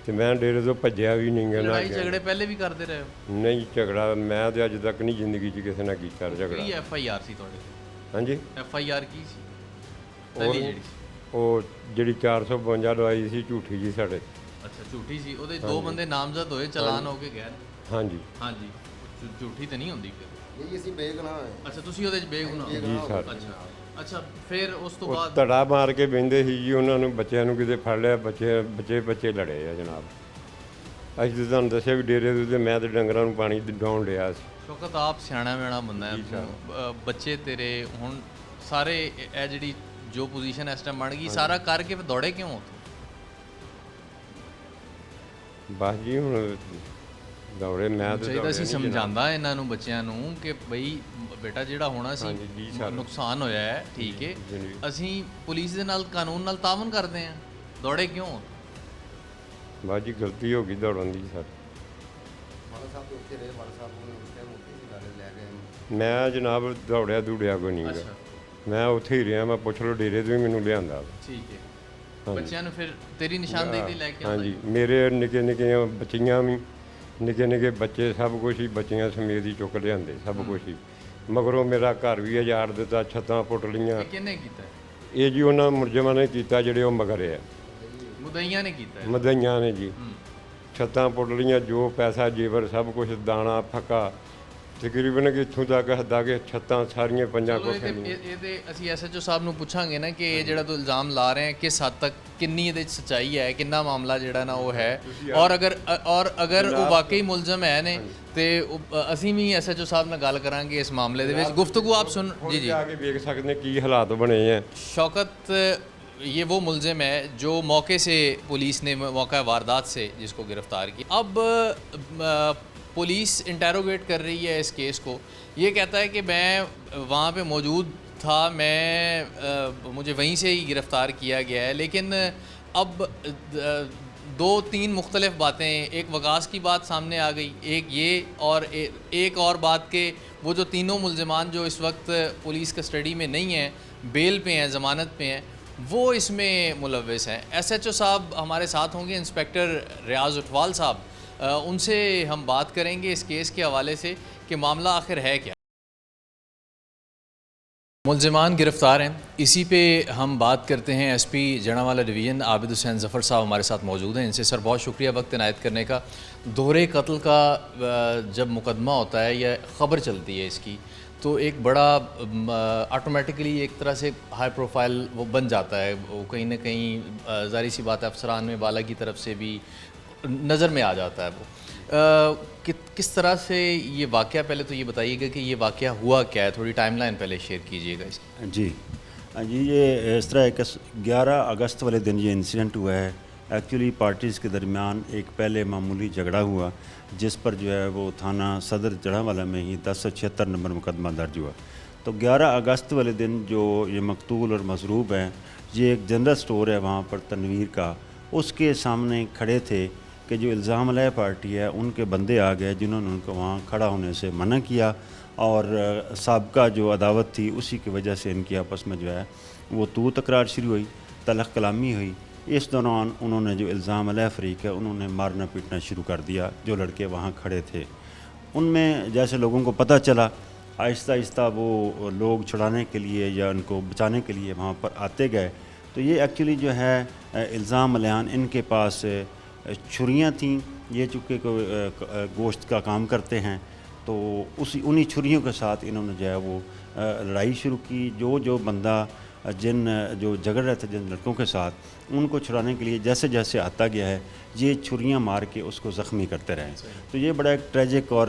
S8: ਤੇ ਮੈਂ ਡੇਰੇ ਤੋਂ ਭੱਜਿਆ ਵੀ ਨਹੀਂ ਗਾ ਨਾ
S1: लड़ाई
S8: ਗਿਆ।
S1: झगड़े पहले भी करते रहे हो?
S8: ਨਹੀਂ ਝਗੜਾ ਮੈਂ ਤੇ ਅੱਜ ਤੱਕ ਨਹੀਂ ਜ਼ਿੰਦਗੀ 'ਚ ਕਿਸੇ ਨਾਲ ਕੀਤਾ
S1: की
S8: ਝਗੜਾ।
S1: FIR सी थोड़े?
S8: ਹਾਂਜੀ
S1: FIR की सी
S8: ਉਹ
S1: पहली जेड़ी?
S8: ਉਹ ਜਿਹੜੀ 452 ਲਵਾਈ ਸੀ ਝੂਠੀ ਜੀ ਸਾਡੇ।
S1: अच्छा, झूठी सी। ਉਹਦੇ 2 ਬੰਦੇ ਨਾਮਜ਼ਦ ਹੋਏ, ਚਲਾਨ ਹੋ ਕੇ ਗਏ।
S8: ਹਾਂਜੀ
S1: हाँ जी, झूठी तो नहीं होंगी फिर?
S7: ਇਹ ਅਸੀਂ ਬੇਗੁਨਾਹ ਹੈ
S1: ਅੱਛਾ ਤੁਸੀਂ ਉਹਦੇ 'ਚ ਬੇਗੁਨਾਹ
S8: ਜੀ ਸਰ
S1: ਅੱਛਾ ਫਿਰ ਉਸ ਤੋਂ
S8: ਉਹ
S1: ਬਾਅਦ
S8: ਧੜਾ ਮਾਰ ਕੇ ਬਹਿੰਦੇ ਸੀ ਜੀ, ਉਹਨਾਂ ਨੂੰ ਬੱਚਿਆਂ ਨੂੰ ਕਿਤੇ ਫੜ ਲਿਆ, ਬੱਚੇ ਲੜੇ ਆ ਜਨਾਬ। ਅਸੀਂ ਤਾਂ ਤੁਹਾਨੂੰ ਦੱਸਿਆ ਵੀ ਡੇਰੇ ਦੇ ਉੱਤੇ ਮੈਂ ਤੇ ਡੰਗਰਾਂ ਨੂੰ ਪਾਣੀ ਡਾਉਣ ਲਿਆ ਸੀ।
S1: ਸ਼ੌਕਤ ਆਪ ਸਿਆਣਾ ਮੈਣਾ ਬੰਦਾ ਹੈ, ਬੱਚੇ ਤੇਰੇ ਹੁਣ ਸਾਰੇ ਇਹ ਜਿਹੜੀ ਜੋ ਪੋਜੀਸ਼ਨ ਇਸ ਟਾਈਮ ਬਣ ਗਈ ਸਾਰਾ ਕਰਕੇ ਫਿਰ ਦੌੜੇ ਕਿਉਂ ਉੱਥੇ?
S8: ਬਸ ਜੀ ਹੁਣ ਦੌੜੇ ਮੈਂ ਤੇ
S1: ਚਾਹੀਦਾ ਸੀ
S8: ਦੌੜਿਆ ਨਹੀਂ
S1: ਸਮਝਾਉਂਦਾ ਇਹਨਾਂ ਨੂੰ ਬੱਚਿਆਂ ਨੂੰ ਕਿ ਬਈ ਬੇਟਾ ਜਿਹੜਾ ਹੋਣਾ ਸੀ
S8: ਹਾਂਜੀ, ਜੀ ਸਰ।
S1: ਨੁਕਸਾਨ ਹੋਇਆ ਹੈ, ਠੀਕ ਹੈ,
S8: ਜੀ, ਜੀ।
S1: ਅਸੀਂ ਪੁਲਿਸ ਦੇ ਨਾਲ ਕਾਨੂੰਨ ਨਾਲ ਤਾਵਨ ਕਰਦੇ ਹਾਂ, ਦੌੜੇ ਕਿਉਂ?
S8: ਬਸ ਜੀ ਗਲਤੀ ਹੋ ਗਈ ਦੌੜਨ ਦੀ ਸਰ।
S7: ਵਾਲਾ ਸਾਹਿਬ ਦੇ ਉੱਤੇ ਰਹੇ, ਵਾਲਾ ਸਾਹਿਬ ਨੂੰ ਉਸ ਟਾਈਮ ਉੱਤੇ ਸੀ ਗੱਲ ਲੈ ਗਏ।
S8: ਮੈਂ ਜਨਾਬ ਦੌੜਿਆ ਦੂੜਿਆ ਕੋਈ ਨਹੀਂ ਗਾ, ਮੈਂ ਉੱਥੇ ਹੀ ਰਿਹਾ। ਮੈਂ ਪੁੱਛ ਲਓ ਡੇਰੇ ਤੋਂ ਹੀ ਮੈਨੂੰ ਲਿਆਂਦਾ।
S1: ਠੀਕ ਹੈ,
S8: ਹਾਂਜੀ।
S1: ਬੱਚਿਆਂ ਨੂੰ ਫਿਰ ਤੇਰੀ ਨਿਸ਼ਾਨਦੇਹੀ ਤੇ ਲੈ ਕੇ ਆਉਂਦਾ
S8: ਹਾਂਜੀ, ਮੇਰੇ ਨਿੱਕੇ ਨਿੱਕੀਆਂ ਬੱਚੀਆਂ ਵੀ, ਨਿੱਕੇ ਨਿੱਕੇ ਬੱਚੇ, ਸਭ ਕੁਛ ਹੀ ਬੱਚੀਆਂ ਸਮੇਤ ਹੀ ਚੁੱਕ ਲਿਆਂਦੇ, ਸਭ ਕੁਛ ਹੀ। ਮਗਰੋਂ ਮੇਰਾ ਘਰ ਵੀ ਉਜਾੜ ਦਿੱਤਾ, ਛੱਤਾਂ ਪੁੱਟ ਲਈਆਂ।
S1: ਇਹ ਕਿਹਨੇ ਕੀਤਾ?
S8: ਇਹ ਜੀ ਉਹਨਾਂ ਮੁਲਜ਼ਮਾਂ ਨੇ ਕੀਤਾ ਜਿਹੜੇ ਉਹ ਮਗਰ ਆ,
S1: ਮੁਦਈਆਂ ਨੇ ਕੀਤਾ ਹੈ।
S8: ਮਦਈਆਂ ਨੇ ਜੀ। ਛੱਤਾਂ ਪੁੱਟ ਲਈਆਂ, ਜੋ ਪੈਸਾ ਜੇਵਰ ਸਭ ਕੁਝ, ਦਾਣਾ ਫੱਕਾ, ਤਕਰੀਬਨ ਕਿ ਇੱਥੋਂ ਤੱਕ ਹੱਦਾ ਕਿ ਛੱਤਾਂ ਸਾਰੀਆਂ ਪੰਜਾਂ
S1: ਚਲੋ
S8: ਕੋਠਿਆਂ ਦੀਆਂ।
S1: ਇਹਦੇ ਅਸੀਂ ਐਸਐਚਓ ਸਾਹਿਬ ਨੂੰ ਪੁੱਛਾਂਗੇ ਨਾ ਕਿ ਇਹ ਜਿਹੜਾ ਤੂੰ ਇਲਜ਼ਾਮ ਲਾ ਰਹੇ ਹੈ ਕਿਸ ਹੱਦ ਤੱਕ ਕਿੰਨੀ ਇਹਦੇ ਵਿੱਚ ਸੱਚਾਈ ਹੈ, ਕਿੰਨਾ ਮਾਮਲਾ ਜਿਹੜਾ ਨਾ ਉਹ ਹੈ, ਔਰ ਅਗਰ ਉਹ ਵਾਕਈ ਮੁਲਜ਼ਮ ਹੈ ਨੇ ਤੇ ਅਸੀਂ ਵੀ ਐਸਐਚਓ ਸਾਹਿਬ ਨਾਲ ਗੱਲ ਕਰਾਂਗੇ ਇਸ ਮਾਮਲੇ ਦੇ ਵਿੱਚ। ਗੁਫ਼ਤਗੂ ਆਪ ਸੁਣ ਜੀ ਜੀ।
S8: ਆ ਕੇ ਵੇਖ ਸਕਦੇ ਨੇ ਕੀ ਹਾਲਾਤ ਬਣੇ ਆ।
S1: शौकत ये वो मुलजिम है जो मौके से पुलिस ने मौका वारदात से जिसको गिरफ़्तार किया। अब पुलिस इंटेरोगेट कर रही है इस केस को। ये कहता है कि मैं वहाँ पे मौजूद था, मुझे वहीं से ही गिरफ़्तार किया गया है। लेकिन अब दो तीन मुख्तलिफ बातें, एक वकास की बात सामने आ गई, एक ये और एक और बात के वो जो तीनों मुलजमान जो इस वक्त पुलिस कस्टडी में नहीं हैं, बेल पे हैं, ज़मानत पे हैं, वो इसमें मुलव्वस हैं। एसएचओ साहब हमारे साथ होंगे, इंस्पेक्टर रियाज उठवाल साहब, उनसे हम बात करेंगे इस केस के हवाले से कि मामला आखिर है क्या। मुलजमान गिरफ़्तार हैं, इसी पे हम बात करते हैं। एसपी जड़ांवाला डिवीज़न आबिद हुसैन ज़फ़र साहब हमारे साथ मौजूद हैं। इनसे सर बहुत शुक्रिया वक्त इनायत करने का। दोहरे कत्ल का जब मुकदमा होता है या ख़बर चलती है इसकी, तो एक बड़ा ऑटोमेटिकली एक तरह से हाई प्रोफाइल वो बन जाता है, वो कहीं ना कहीं ज़ाहिर सी बात है अफसरान में बाला की तरफ से भी नज़र में आ जाता है वो। किस तरह से ये वाक़या, पहले तो ये बताइएगा कि ये वाक़या हुआ क्या है, थोड़ी टाइमलाइन पहले शेयर कीजिएगा इसकी।
S9: जी जी, ये इस तरह एक 11 अगस्त वाले दिन ये इंसिडेंट हुआ है। एक्चुअली पार्टीज़ के दरमियान एक पहले मामूली झगड़ा हुआ, जिस पर जो है वो थाना सदर जड़ांवाला में ही 1076 नंबर मुकदमा दर्ज हुआ। तो 11 अगस्त वाले दिन जो ये मकतूल और मसरूब हैं, ये एक जनरल स्टोर है वहाँ पर तनवीर का, उसके सामने खड़े थे कि जो इल्ज़ाम लय पार्टी है उनके बंदे आ गए जिन्होंने उनको वहाँ खड़ा होने से मना किया, और साबका जो अदावत थी उसी की वजह से इनकी आपस में जो है वो तू तकरार शुरू हुई, तलख कलामी हुई। इस दौरान उन्होंने जो इल्ज़ाम लय फरीक है उन्होंने मारना पीटना शुरू कर दिया जो लड़के वहाँ खड़े थे। उनमें जैसे लोगों को पता चला, आहिस्ता आहिस्ता वो लोग छुड़ाने के लिए या उनको बचाने के लिए वहाँ पर आते गए। तो ये एक्चुअली जो है इल्ज़ाम लयान, इनके पास छुरियाँ थीं, ये चूँकि गोश्त का काम करते हैं, तो उन्हीं छुरियों के साथ इन्होंने जो है वो लड़ाई शुरू की। जो बंदा जो झगड़ रहे थे जिन लड़कों के साथ, उनको छुड़ाने के लिए जैसे जैसे आता गया है ये छुरियाँ मार के उसको ज़ख्मी करते रहे। तो ये बड़ा एक ट्रेजिक और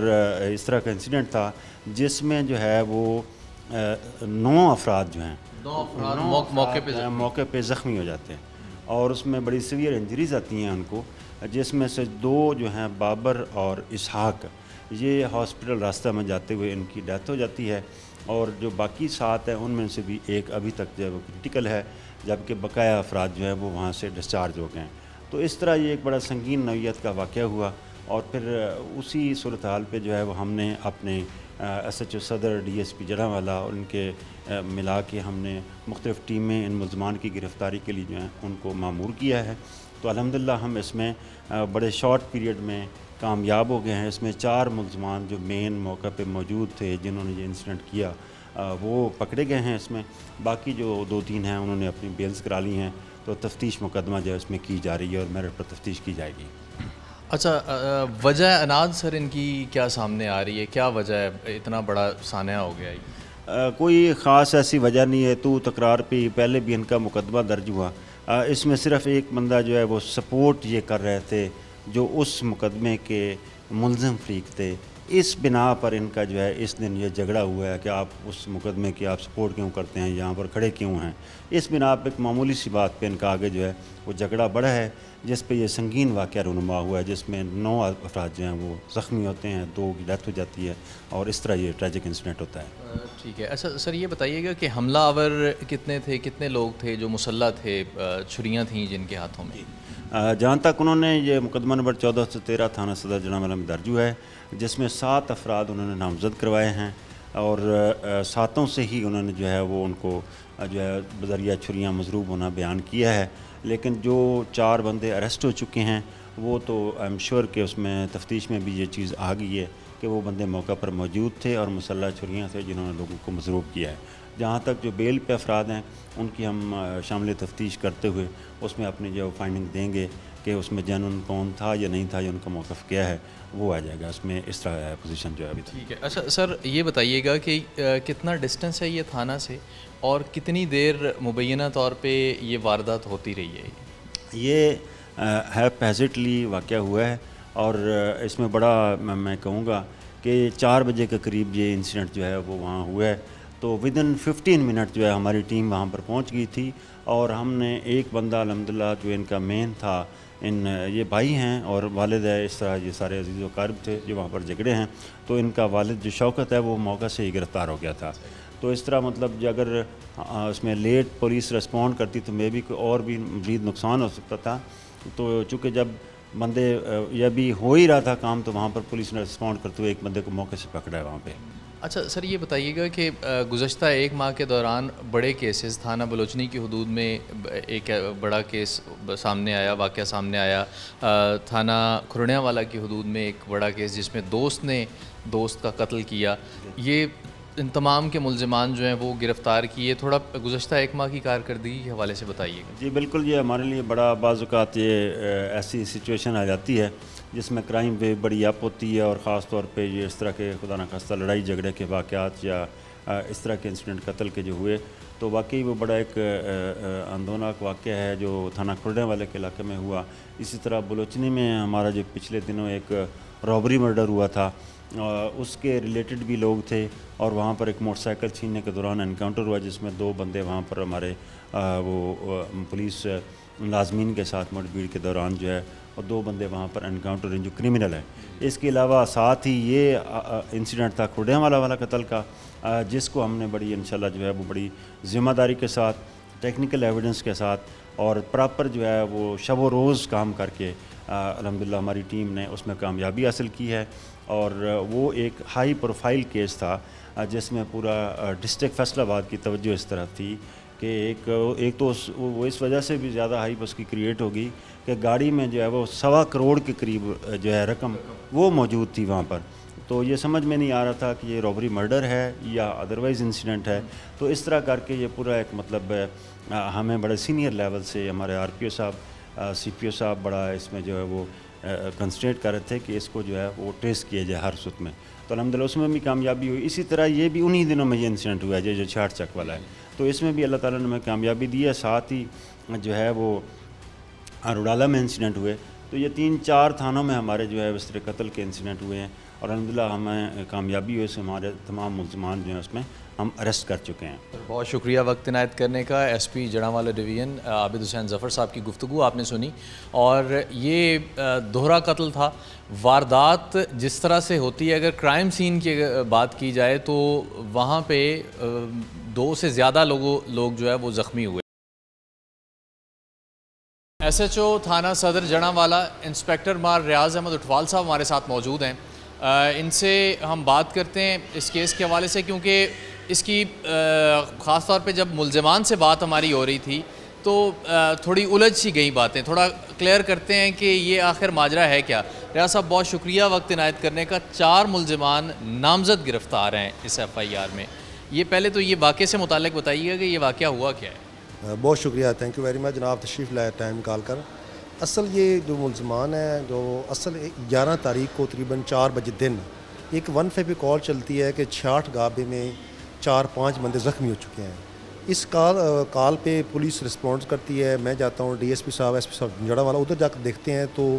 S9: इस तरह का इंसिडेंट था जिसमें जो है वो 9 अफराद जो हैं मौके पे ज़ख्मी हो जाते हैं, और उसमें बड़ी सीवियर इंजरीज़ आती हैं उनको, जिसमें से 2 जो हैं बाबर और इसहाक, ये हॉस्पिटल रास्ते में जाते हुए इनकी डेथ हो जाती है, और जो बाकी 7 हैं उनमें से भी एक अभी तक जो है वो क्रिटिकल है, जबकि बकाया अफराद जो है वो वहाँ से डिस्चार्ज हो गए हैं। तो इस तरह ये एक बड़ा संगीन नौइयत का वाक़या हुआ, और फिर उसी सूरत हाल पर जो है वो हमने अपने एसएचओ सदर डीएसपी जड़ांवाला और उनके मिला के हमने मुख्तलिफ़ टीमें इन मुलज़मान की गिरफ़्तारी के लिए जो है उनको मामूर किया है। तो अल्हम्दुलिल्लाह हम इसमें बड़े शॉर्ट पीरियड में कामयाब हो गए हैं। इसमें 4 मुलज़मान जो मेन मौका पे मौजूद थे जिन्होंने ये इंसिडेंट किया वो पकड़े गए हैं। इसमें बाकी जो 2-3 हैं उन्होंने अपनी बेल्स करा ली हैं। तो तफ्तीश मुकदमा जो है उसमें की जा रही है और मेरिट पर तफ्तीश की जाएगी।
S1: اچھا وجہ اناج سر ان کی کیا سامنے آ رہی ہے, کیا وجہ ہے اتنا بڑا سانحہ ہو گیا یہ؟
S9: کوئی خاص ایسی وجہ نہیں ہے. تو تکرار پہ پہلے بھی ان کا مقدمہ درج ہوا. اس میں صرف ایک بندہ جو ہے وہ سپورٹ یہ کر رہے تھے جو اس مقدمے کے ملزم فریق تھے. اس بنا پر ان کا جو ہے اس دن یہ جھگڑا ہوا ہے کہ آپ اس مقدمے کی آپ سپورٹ کیوں کرتے ہیں, یہاں پر کھڑے کیوں ہیں. اس بنا پر ایک معمولی سی بات پہ ان کا آگے جو ہے وہ جھگڑا بڑھا ہے, جس پہ یہ سنگین واقعہ رونما ہوا ہے, جس میں 9 افراد جو ہیں وہ زخمی ہوتے ہیں, 2 کی ڈیتھ ہو جاتی ہے, اور اس طرح یہ ٹریجک انسیڈنٹ ہوتا ہے.
S1: ٹھیک ہے. اچھا سر یہ بتائیے گا کہ حملہ آور کتنے تھے, کتنے لوگ تھے جو مسلح تھے, چھریاں تھیں جن کے ہاتھوں میں؟
S9: جہاں تک انہوں نے یہ مقدمہ نمبر 1413 تھانہ صدر جڑانوالہ میں درج ہوا ہے, جس میں 7 افراد انہوں نے نامزد کروائے ہیں, اور 7 سے ہی انہوں نے جو ہے وہ ان کو جو ہے بذریعہ چھریاں مضروب ہونا بیان کیا ہے. لیکن جو 4 بندے اریسٹ ہو چکے ہیں وہ تو آئی ایم شیور کہ اس میں تفتیش میں بھی یہ چیز آ گئی ہے کہ وہ بندے موقع پر موجود تھے اور مسلح چھریاں تھے جنہوں نے لوگوں کو مضروب کیا ہے. جہاں تک جو بیل پہ افراد ہیں ان کی ہم شامل تفتیش کرتے ہوئے اس میں اپنی جو فائنڈنگ دیں گے کہ اس میں جنون کون تھا یا نہیں تھا یا ان کا موقف کیا ہے, وہ آ جائے گا. اس میں اس طرح پوزیشن جو ہے ابھی.
S1: ٹھیک ہے. اچھا سر یہ بتائیے گا کہ کتنا ڈسٹنس ہے یہ تھانہ سے, اور کتنی دیر مبینہ طور پہ یہ واردات ہوتی رہی ہے؟
S9: یہ ہیزٹلی واقعہ ہوا ہے, اور اس میں بڑا میں کہوں گا کہ 4 بجے کے قریب یہ انسیڈنٹ جو ہے وہ وہاں ہوا ہے. تو ودن 15 منٹ جو ہے ہماری ٹیم وہاں پر پہنچ گئی تھی, اور ہم نے ایک بندہ الحمدللہ جو ان کا مین تھا, یہ بھائی ہیں اور والد ہے, اس طرح یہ سارے عزیز و اقارب تھے جو وہاں پر جھگڑے ہیں, تو ان کا والد جو شوکت ہے وہ موقع سے ہی گرفتار ہو گیا تھا. تو اس طرح مطلب اگر اس میں لیٹ پولیس رسپونڈ کرتی تو مے بھی کوئی اور بھی مزید نقصان ہو سکتا تھا. تو چونکہ جب بندے یہ بھی ہو ہی رہا تھا کام, تو وہاں پر پولیس نے رسپونڈ کرتے ہوئے ایک بندے کو موقع سے پکڑا ہے وہاں پہ.
S1: اچھا سر یہ بتائیے گا کہ گزشتہ 1 ماہ کے دوران بڑے کیسز تھانہ بلوچنی کی حدود میں ایک بڑا کیس سامنے آیا, واقعہ سامنے آیا. تھانہ کھرڑیاں والا کی حدود میں ایک بڑا کیس جس میں دوست نے دوست کا قتل کیا. یہ ان تمام کے ملزمان جو ہیں وہ گرفتار کیے. تھوڑا گزشتہ 1 ماہ کی کارکردگی کے حوالے سے بتائیے گا.
S9: جی بالکل, یہ ہمارے لیے بڑا بعض اوقات یہ ایسی سچویشن آ جاتی ہے جس میں کرائم ویو بڑی اپ ہوتی ہے, اور خاص طور پہ یہ اس طرح کے خدا نخواستہ لڑائی جھگڑے کے واقعات یا اس طرح کے انسیڈنٹ قتل کے جو ہوئے, تو واقعی وہ بڑا ایک اندوناک واقعہ ہے جو تھانہ کھرڑیاں والے کے علاقے میں ہوا. اسی طرح بلوچنی میں ہمارا جو پچھلے دنوں ایک رابری مرڈر ہوا تھا, اس کے ریلیٹڈ بھی لوگ تھے, اور وہاں پر ایک موٹر سائیکل چھیننے کے دوران انکاؤنٹر ہوا جس میں 2 بندے وہاں پر ہمارے وہ پولیس ملازمین کے ساتھ مڈ بھیڑ کے دوران جو ہے, اور 2 بندے وہاں پر انکاؤنٹر جو کرمنل ہیں. اس کے علاوہ ساتھ ہی یہ انسیڈنٹ تھا کھرڑیاں والا قتل کا, جس کو ہم نے بڑی انشاءاللہ جو ہے وہ بڑی ذمہ داری کے ساتھ, ٹیکنیکل ایویڈنس کے ساتھ, اور پراپر جو ہے وہ شب و روز کام کر کے الحمدللہ ہماری ٹیم نے اس میں کامیابی حاصل کی ہے. اور وہ ایک ہائی پروفائل کیس تھا جس میں پورا ڈسٹرکٹ فیصل آباد کی توجہ اس طرف تھی کہ ایک تو وہ اس وجہ سے بھی زیادہ ہائپ اس کی کریٹ ہوگی کہ گاڑی میں جو ہے وہ 1.25 کروڑ کے قریب جو ہے رقم وہ موجود تھی وہاں پر. تو یہ سمجھ میں نہیں آ رہا تھا کہ یہ رابری مرڈر ہے یا ادروائز انسیڈنٹ ہے. تو اس طرح کر کے یہ پورا ایک مطلب ہمیں بڑے سینئر لیول سے ہمارے آر پی او صاحب, سی پی او صاحب بڑا اس میں جو ہے وہ کنسنٹریٹ کر رہے تھے کہ اس کو جو ہے وہ ٹریس کیا جائے ہر صورت میں. تو الحمدللہ اس میں بھی کامیابی ہوئی. اسی طرح یہ بھی انہی دنوں میں یہ انسیڈنٹ ہوا ہے جو 66 چک والا ہے, تو اس میں بھی اللہ تعالیٰ نے ہمیں کامیابی دی ہے. ساتھ ہی جو ہے وہ روڈالہ میں انسیڈنٹ ہوئے. تو یہ 3-4 تھانوں میں ہمارے جو ہے اس طرح قتل کے انسیڈنٹ ہوئے ہیں, اور الحمدللہ ہمیں کامیابی ہوئی سے ہمارے تمام ملزمان جو ہیں اس میں ہم اریسٹ کر چکے ہیں.
S1: بہت شکریہ وقت عنایت کرنے کا. ایس پی جڑانوالہ ڈویژن عابد حسین ظفر صاحب کی گفتگو آپ نے سنی, اور یہ دوہرا قتل تھا. واردات جس طرح سے ہوتی ہے, اگر کرائم سین کی بات کی جائے تو وہاں پہ 2 سے زیادہ لوگ جو ہے وہ زخمی ہوئے. ایس ایچ او تھانہ صدر جڑانوالہ انسپیکٹر مار ریاض احمد اٹھوال صاحب ہمارے ساتھ موجود ہیں. ان سے ہم بات کرتے ہیں اس کیس کے حوالے سے, کیونکہ اس کی خاص طور پہ جب ملزمان سے بات ہماری ہو رہی تھی تو تھوڑی الجھ سی گئی باتیں. تھوڑا کلیئر کرتے ہیں کہ یہ آخر ماجرا ہے کیا. ریاض صاحب بہت شکریہ وقت عنایت کرنے کا. 4 ملزمان نامزد گرفتار ہیں اس ایف آئی آر میں. یہ پہلے تو یہ واقعے سے متعلق بتائیے گا کہ یہ واقعہ ہوا کیا ہے.
S10: بہت شکریہ, تھینک یو ویری مچ جناب, تشریف لائے ٹائم نکال کر. اصل یہ جو ملزمان ہیں جو اصل 11 تاریخ کو تقریباً 4 بجے دن ایک 15 پہ کال چلتی ہے کہ 66 گابے میں 4-5 بندے زخمی ہو چکے ہیں. اس کال پہ پولیس رسپانس کرتی ہے. میں جاتا ہوں ڈی ایس پی صاحب جڑا والا, ادھر جا کر دیکھتے ہیں تو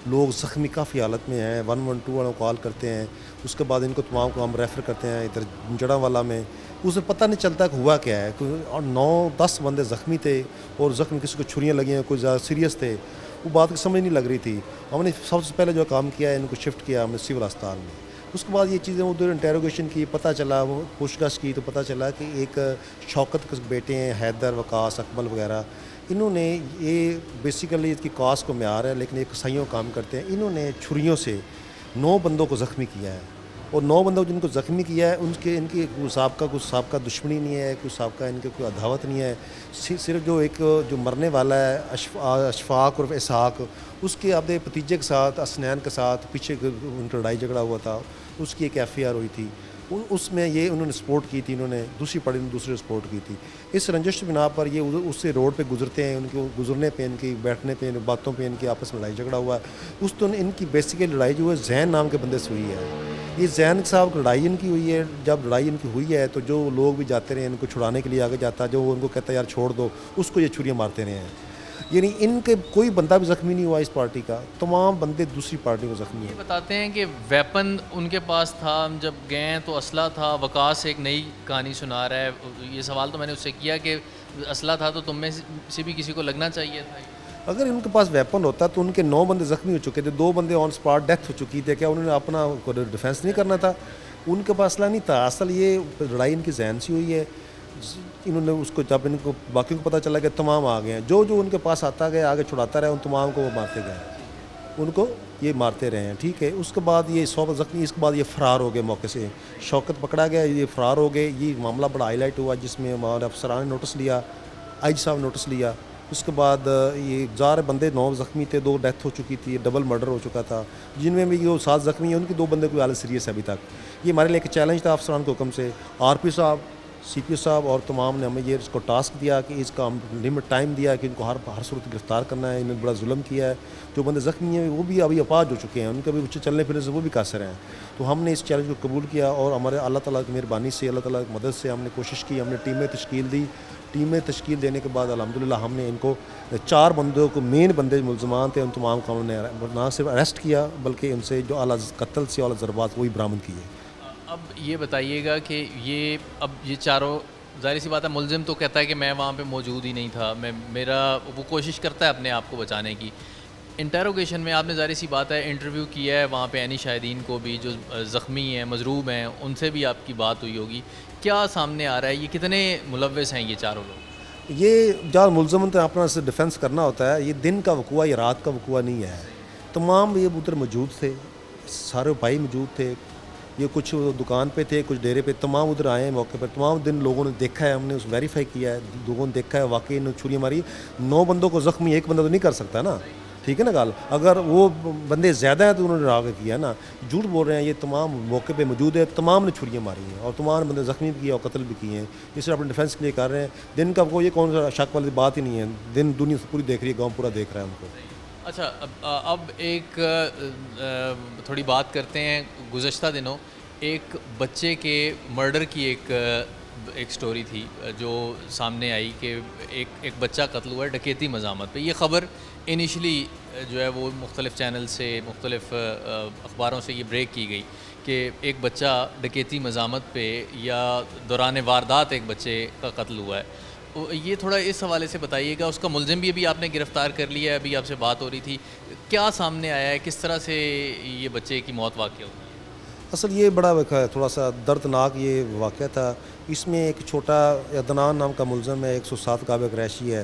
S10: لوگ زخمی کافی حالت میں ہیں. 112 والوں کو کال کرتے ہیں. اس کے بعد ان کو تمام کو ہم ریفر کرتے ہیں ادھر جڑا والا میں. اسے پتہ نہیں چلتا کہ ہوا کیا ہے. اور 9-10 بندے زخمی تھے اور زخمی کسی کو چھریاں لگی ہیں, کوئی زیادہ سیریس تھے. وہ بات سمجھ نہیں لگ رہی تھی. ہم نے سب سے پہلے جو کام کیا ہے ان کو شفٹ کیا ہم نے سول اسپتال میں. اس کے بعد یہ چیزیں ادھر انٹیروگیشن کی, پتہ چلا, وہ پوچھ گچھ کی تو پتہ چلا کہ ایک شوکت کے بیٹے ہیں حیدر, وقاص, اکمل وغیرہ. انہوں نے یہ بیسیکلی اس کی کاسٹ کو معیار ہے لیکن ایک کسائیوں کام کرتے ہیں. انہوں نے چھریوں سے 9 بندوں کو زخمی کیا ہے. اور 9 بندوں جن کو زخمی کیا ہے ان کی کوئی سابقہ دشمنی نہیں ہے, کوئی سابقہ ان کے کوئی عداوت نہیں ہے. صرف جو مرنے والا ہے اشفاق اور اسحاق, اس کے اپنے بھتیجے کے ساتھ اسنین کے ساتھ پیچھے ان کا لڑائی جھگڑا ہوا تھا, اس کی ایک FIR ہوئی تھی. اس میں یہ انہوں نے سپورٹ کی تھی, انہوں نے دوسری پارٹی نے دوسری سپورٹ کی تھی. اس رنجش بنا پر یہ اس سے روڈ پہ گزرتے ہیں, ان کو گزرنے پہ, ان کی بیٹھنے پہ, باتوں پہ ان کی آپس میں لڑائی جھگڑا ہوا ہے. اس تو ان کی بیسیکلی لڑائی جو ہے زین نام کے بندے سے ہوئی ہے. یہ زین صاحب کی لڑائی ان کی ہوئی ہے. جب لڑائی ان کی ہوئی ہے تو جو لوگ بھی جاتے رہے ان کو چھڑانے کے لیے آگے جاتا, جو ان کو کہتا ہے یار چھوڑ دو, اس کو یہ چھریاں مارتے رہے ہیں. یعنی ان کے کوئی بندہ بھی زخمی نہیں ہوا اس پارٹی کا, تمام بندے دوسری پارٹی کو زخمی ہیں.
S1: بتاتے ہیں کہ ویپن ان کے پاس تھا, ہم جب گئے تو اسلحہ تھا. وقاص ایک نئی کہانی سنا رہا ہے. یہ سوال تو میں نے اس سے کیا کہ اسلحہ تھا تو تم میں سے بھی کسی کو لگنا چاہیے تھا.
S10: اگر ان کے پاس ویپن ہوتا تو ان کے 9 بندے زخمی ہو چکے تھے, 2 بندے آن سپاٹ ڈیتھ ہو چکی تھے. کیا انہوں نے اپنا ڈیفینس نہیں کرنا تھا؟ ان کے پاس اسلحہ نہیں تھا. اصل یہ لڑائی ان کی ذہن سے ہوئی ہے. انہوں نے اس کو جب ان کو باقیوں کو پتہ چلا کہ تمام آ گئے ہیں, جو ان کے پاس آتا گیا آگے چھڑاتا رہا, ان تمام کو وہ مارتے گئے, ان کو یہ مارتے رہے ہیں. ٹھیک ہے. اس کے بعد یہ 100 زخمی, اس کے بعد یہ فرار ہو گئے موقع سے. شوکت پکڑا گیا, یہ فرار ہو گئے. یہ معاملہ بڑا ہائی لائٹ ہوا جس میں ہمارے افسران نے نوٹس لیا, IG صاحب نے نوٹس لیا. اس کے بعد یہ 1000 بندے 9 زخمی تھے, 2 ڈیتھ ہو چکی تھی, ڈبل مرڈر ہو چکا تھا. جن میں بھی جو 7 زخمی ہیں ان کی 2 بندے کوئی حالت سیریس ہے ابھی تک. یہ ہمارے لیے ایک چیلنج تھا افسران کے حکم سے. RP صاحب, CPO صاحب اور تمام نے ہمیں یہ اس کو ٹاسک دیا کہ اس کا لمٹ ٹائم دیا کہ ان کو ہر صورت گرفتار کرنا ہے. انہوں نے بڑا ظلم کیا ہے. جو بندے زخمی ہیں وہ بھی ابھی اپاہج ہو چکے ہیں, ان کے بھی چلنے پھرنے سے وہ بھی قاصر ہیں. تو ہم نے اس چیلنج کو قبول کیا اور ہمارے اللہ تعالیٰ کی مہربانی سے, اللہ تعالیٰ کی مدد سے ہم نے کوشش کی. ہم نے ٹیمیں تشکیل دی. ٹیمیں تشکیل دینے کے بعد الحمدللہ ہم نے ان کو 4 بندوں کو, مین بندے ملزمان تھے, ان تمام کو ہم نے نہ صرف اریسٹ کیا بلکہ ان سے جو اعلیٰ قتل سے اعلیٰ ضربات وہی برآمد کیے.
S1: اب یہ بتائیے گا کہ یہ چاروں, ظاہر سی بات ہے ملزم تو کہتا ہے کہ میں وہاں پہ موجود ہی نہیں تھا, وہ کوشش کرتا ہے اپنے آپ کو بچانے کی. انٹیروگیشن میں آپ نے ظاہر سی بات ہے انٹرویو کیا ہے وہاں پہ عینی شاہدین کو بھی, جو زخمی ہیں مضروب ہیں, ان سے بھی آپ کی بات ہوئی ہوگی. کیا سامنے آ رہا ہے, یہ کتنے ملوث ہیں یہ چاروں لوگ؟
S10: یہ جہاں ملزمن تو اپنا سے ڈیفینس کرنا ہوتا ہے. یہ دن کا وقوع, یہ رات کا وقوع نہیں ہے. تمام یہ ادھر موجود تھے, سارے بھائی موجود تھے. یہ کچھ دکان پہ تھے, کچھ ڈیرے پہ, تمام ادھر آئے ہیں موقع پر. تمام دن لوگوں نے دیکھا ہے, ہم نے اس ویریفائی کیا ہے, لوگوں نے دیکھا ہے واقعی انہوں نے چھریاں ماری. 9 بندوں کو زخمی ایک بندہ تو نہیں کر سکتا نا. ٹھیک ہے نا گال. اگر وہ بندے زیادہ ہیں تو انہوں نے آگے کیا نا. جھوٹ بول رہے ہیں, یہ تمام موقع پہ موجود ہے, تمام نے چھریاں ماری ہیں اور تمام بندے زخمی بھی کیے اور قتل بھی کیے ہیں. اس سے اپنے ڈیفینس کے لیے کر رہے ہیں. دن کا وہ یہ کون سا شک والی بات ہی نہیں ہے. دن دنیا پوری دیکھ رہی ہے, گاؤں پورا دیکھ رہا ہے ان کو.
S1: اچھا, اب ایک تھوڑی بات کرتے ہیں. گزشتہ دنوں ایک بچے کے مرڈر کی ایک سٹوری تھی جو سامنے آئی کہ ایک بچہ قتل ہوا ہے ڈکیتی مزاحمت پہ. یہ خبر انیشلی جو ہے وہ مختلف چینل سے, مختلف اخباروں سے یہ بریک کی گئی کہ ایک بچہ ڈکیتی مزاحمت پہ یا دوران واردات ایک بچے کا قتل ہوا ہے. یہ تھوڑا اس حوالے سے بتائیے گا. اس کا ملزم بھی ابھی آپ نے گرفتار کر لیا ہے, ابھی آپ سے بات ہو رہی تھی. کیا سامنے آیا ہے, کس طرح سے یہ بچے کی موت واقع ہوئی؟
S10: اصل یہ بڑا تھوڑا سا دردناک یہ واقعہ تھا. اس میں ایک چھوٹا عدنان نام کا ملزم ہے, 107 کا قریشی ہے.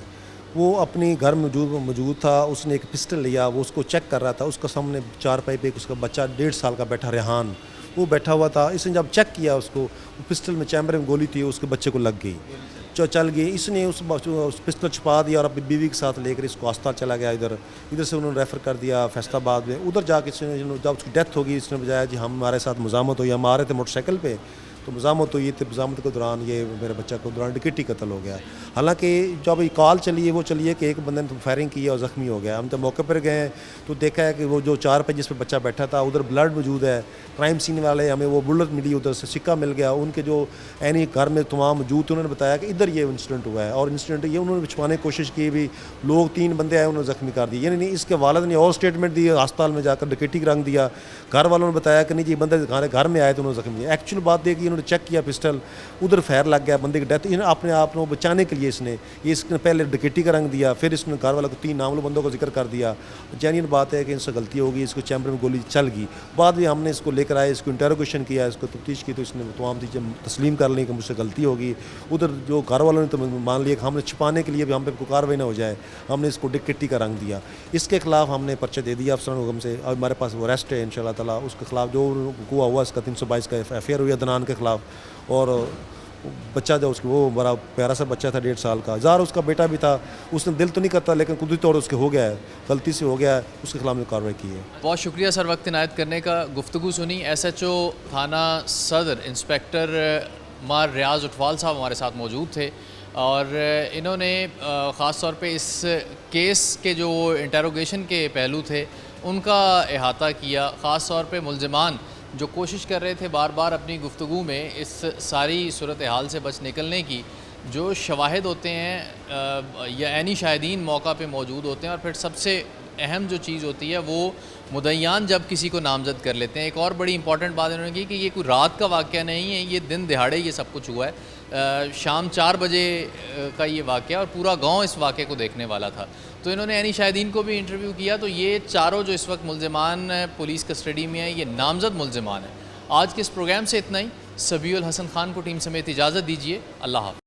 S10: وہ اپنی گھر موجود تھا. اس نے ایک پسٹل لیا, وہ اس کو چیک کر رہا تھا. اس کا سامنے چارپائی پہ اس کا بچہ 1.5 سال کا بیٹھا, ریحان, وہ بیٹھا ہوا تھا. اس نے جب چیک کیا اس کو, پسٹل میں چیمبر میں گولی تھی, اس کے بچے کو لگ گئی, چل گئی. اس نے اس پسٹل چھپا دیا اور اپنی بیوی کے ساتھ لے کر اس کو اسپتال چلا گیا. ادھر سے انہوں نے ریفر کر دیا فیصل آباد میں. ادھر جا کے جب اس کی ڈیتھ ہوگی اس نے بجایا جی ہمارے ساتھ مزاحمت ہوئی, ہم آ رہے تھے موٹر سائیکل پہ, तो मज़ामत हुई थी, मज़ामत के दौरान ये मेरे बच्चा को दौरान डिकेटी कत्ल हो गया। हालांकि जब ये कॉल चली है वो चली है कि एक बंदे ने फायरिंग की है और ज़ख्मी हो गया। हम तो मौके पर गए तो देखा है कि वो जो 4 पे जिस पर बच्चा बैठा था उधर ब्लड मौजूद है। क्राइम सीन वाले हमें वो बुलेट मिली, उधर से सिक्का मिल गया। उनके जो एनी घर में तमाम मौजूद थे उन्होंने बताया कि इधर ये इंसिडेंट हुआ है, और इंसिडेंट ये उन्होंने छुपाने की कोशिश की भी, लोग 3 बंदे आए उन्होंने ज़ख्मी कर दिए। यानी नहीं, इसके वालिद ने और स्टेटमेंट दी, अस्पताल में जाकर डकैती का रंग दिया। घर वालों ने बताया कि नहीं जी बंदे घर में आए तो उन्होंने ज़ख्मी दिया। एक्चुअल बात है कि इन्होंने चेक किया पिस्टल, उधर फायर लग गया, बंदे की डेथ। इन्हें अपने आप को बचाने के लिए इसने पहले डकैती का रंग दिया, फिर इसने घर वालों को 3 नामलूम बंदों को जिक्र कर दिया। जेन्युइन बात है कि इनसे गलती होगी, इसको चैम्बर में गोली चल गई। बाद में हमने इसको लेकर आए, इसको इंटरोगेशन किया, इसको तफ्तीश की, तो इसने तमाम चीज़ें तस्लीम कर ली कि मुझसे गलती होगी। उधर जो घर वालों ने तो मान लिया कि हमने छुपाने के लिए भी हम पे कोई कार्रवाई ना हो जाए, हमने इसको डकैती का रंग दिया। इसके खिलाफ हमने पर्चा दे दिया अफसरान हुक्म से, और हमारे पास वो अरेस्ट है इंशाल्लाह ताला। उसके खिलाफ जो हुआ इसका 322 का FIR हुई अदनान के खिलाफ। और बच्चा जो उसको, वो बड़ा प्यारा सा बच्चा था 1.5 साल का, ज़ाहिर उसका बेटा भी था, उसने दिल तो नहीं करता लेकिन कुदरती तौर उसके हो गया है, गलती से हो गया है, उसके खिलाफ में कार्रवाई की है।
S1: बहुत शुक्रिया सर वक्त इनायत करने का। गुफ्तगू सुनी SHO थाना सदर इंस्पेक्टर मार रियाज उठवाल साहब हमारे साथ मौजूद थे, और इन्होंने ख़ास तौर पे इस केस के जो इंटरोगेशन के पहलू थे उनका अहाता किया। ख़ास तौर पे मुल्ज़िमान जो कोशिश कर रहे थे बार बार अपनी गुफ्तगू में इस सारी सूरत हाल से बच निकलने की, जो शवाहिद होते हैं या ऐनी शाहिदीन मौका पे मौजूद होते हैं, और फिर सबसे अहम जो चीज़ होती है वो मुद्दईयान जब किसी को नामज़द कर लेते हैं। एक और बड़ी इंपॉर्टेंट बात इन्होंने की कि ये कोई रात का वाक़या नहीं है, ये दिन दिहाड़े ये सब कुछ हुआ है। शाम 4 बजे का ये वाक़या, और पूरा गांव इस वाक़े को देखने वाला था। तो इन्होंने ऐनी शाहिदीन को भी इंटरव्यू किया, तो ये चारों जो इस वक्त मुल्ज़िमान पुलिस कस्टडी में है, ये नामज़द मुल्ज़िमान है। आज के इस प्रोग्राम से इतना ही। सबीउल हसन खान को टीम समेत इजाज़त दीजिए। अल्लाह हाफ़िज़।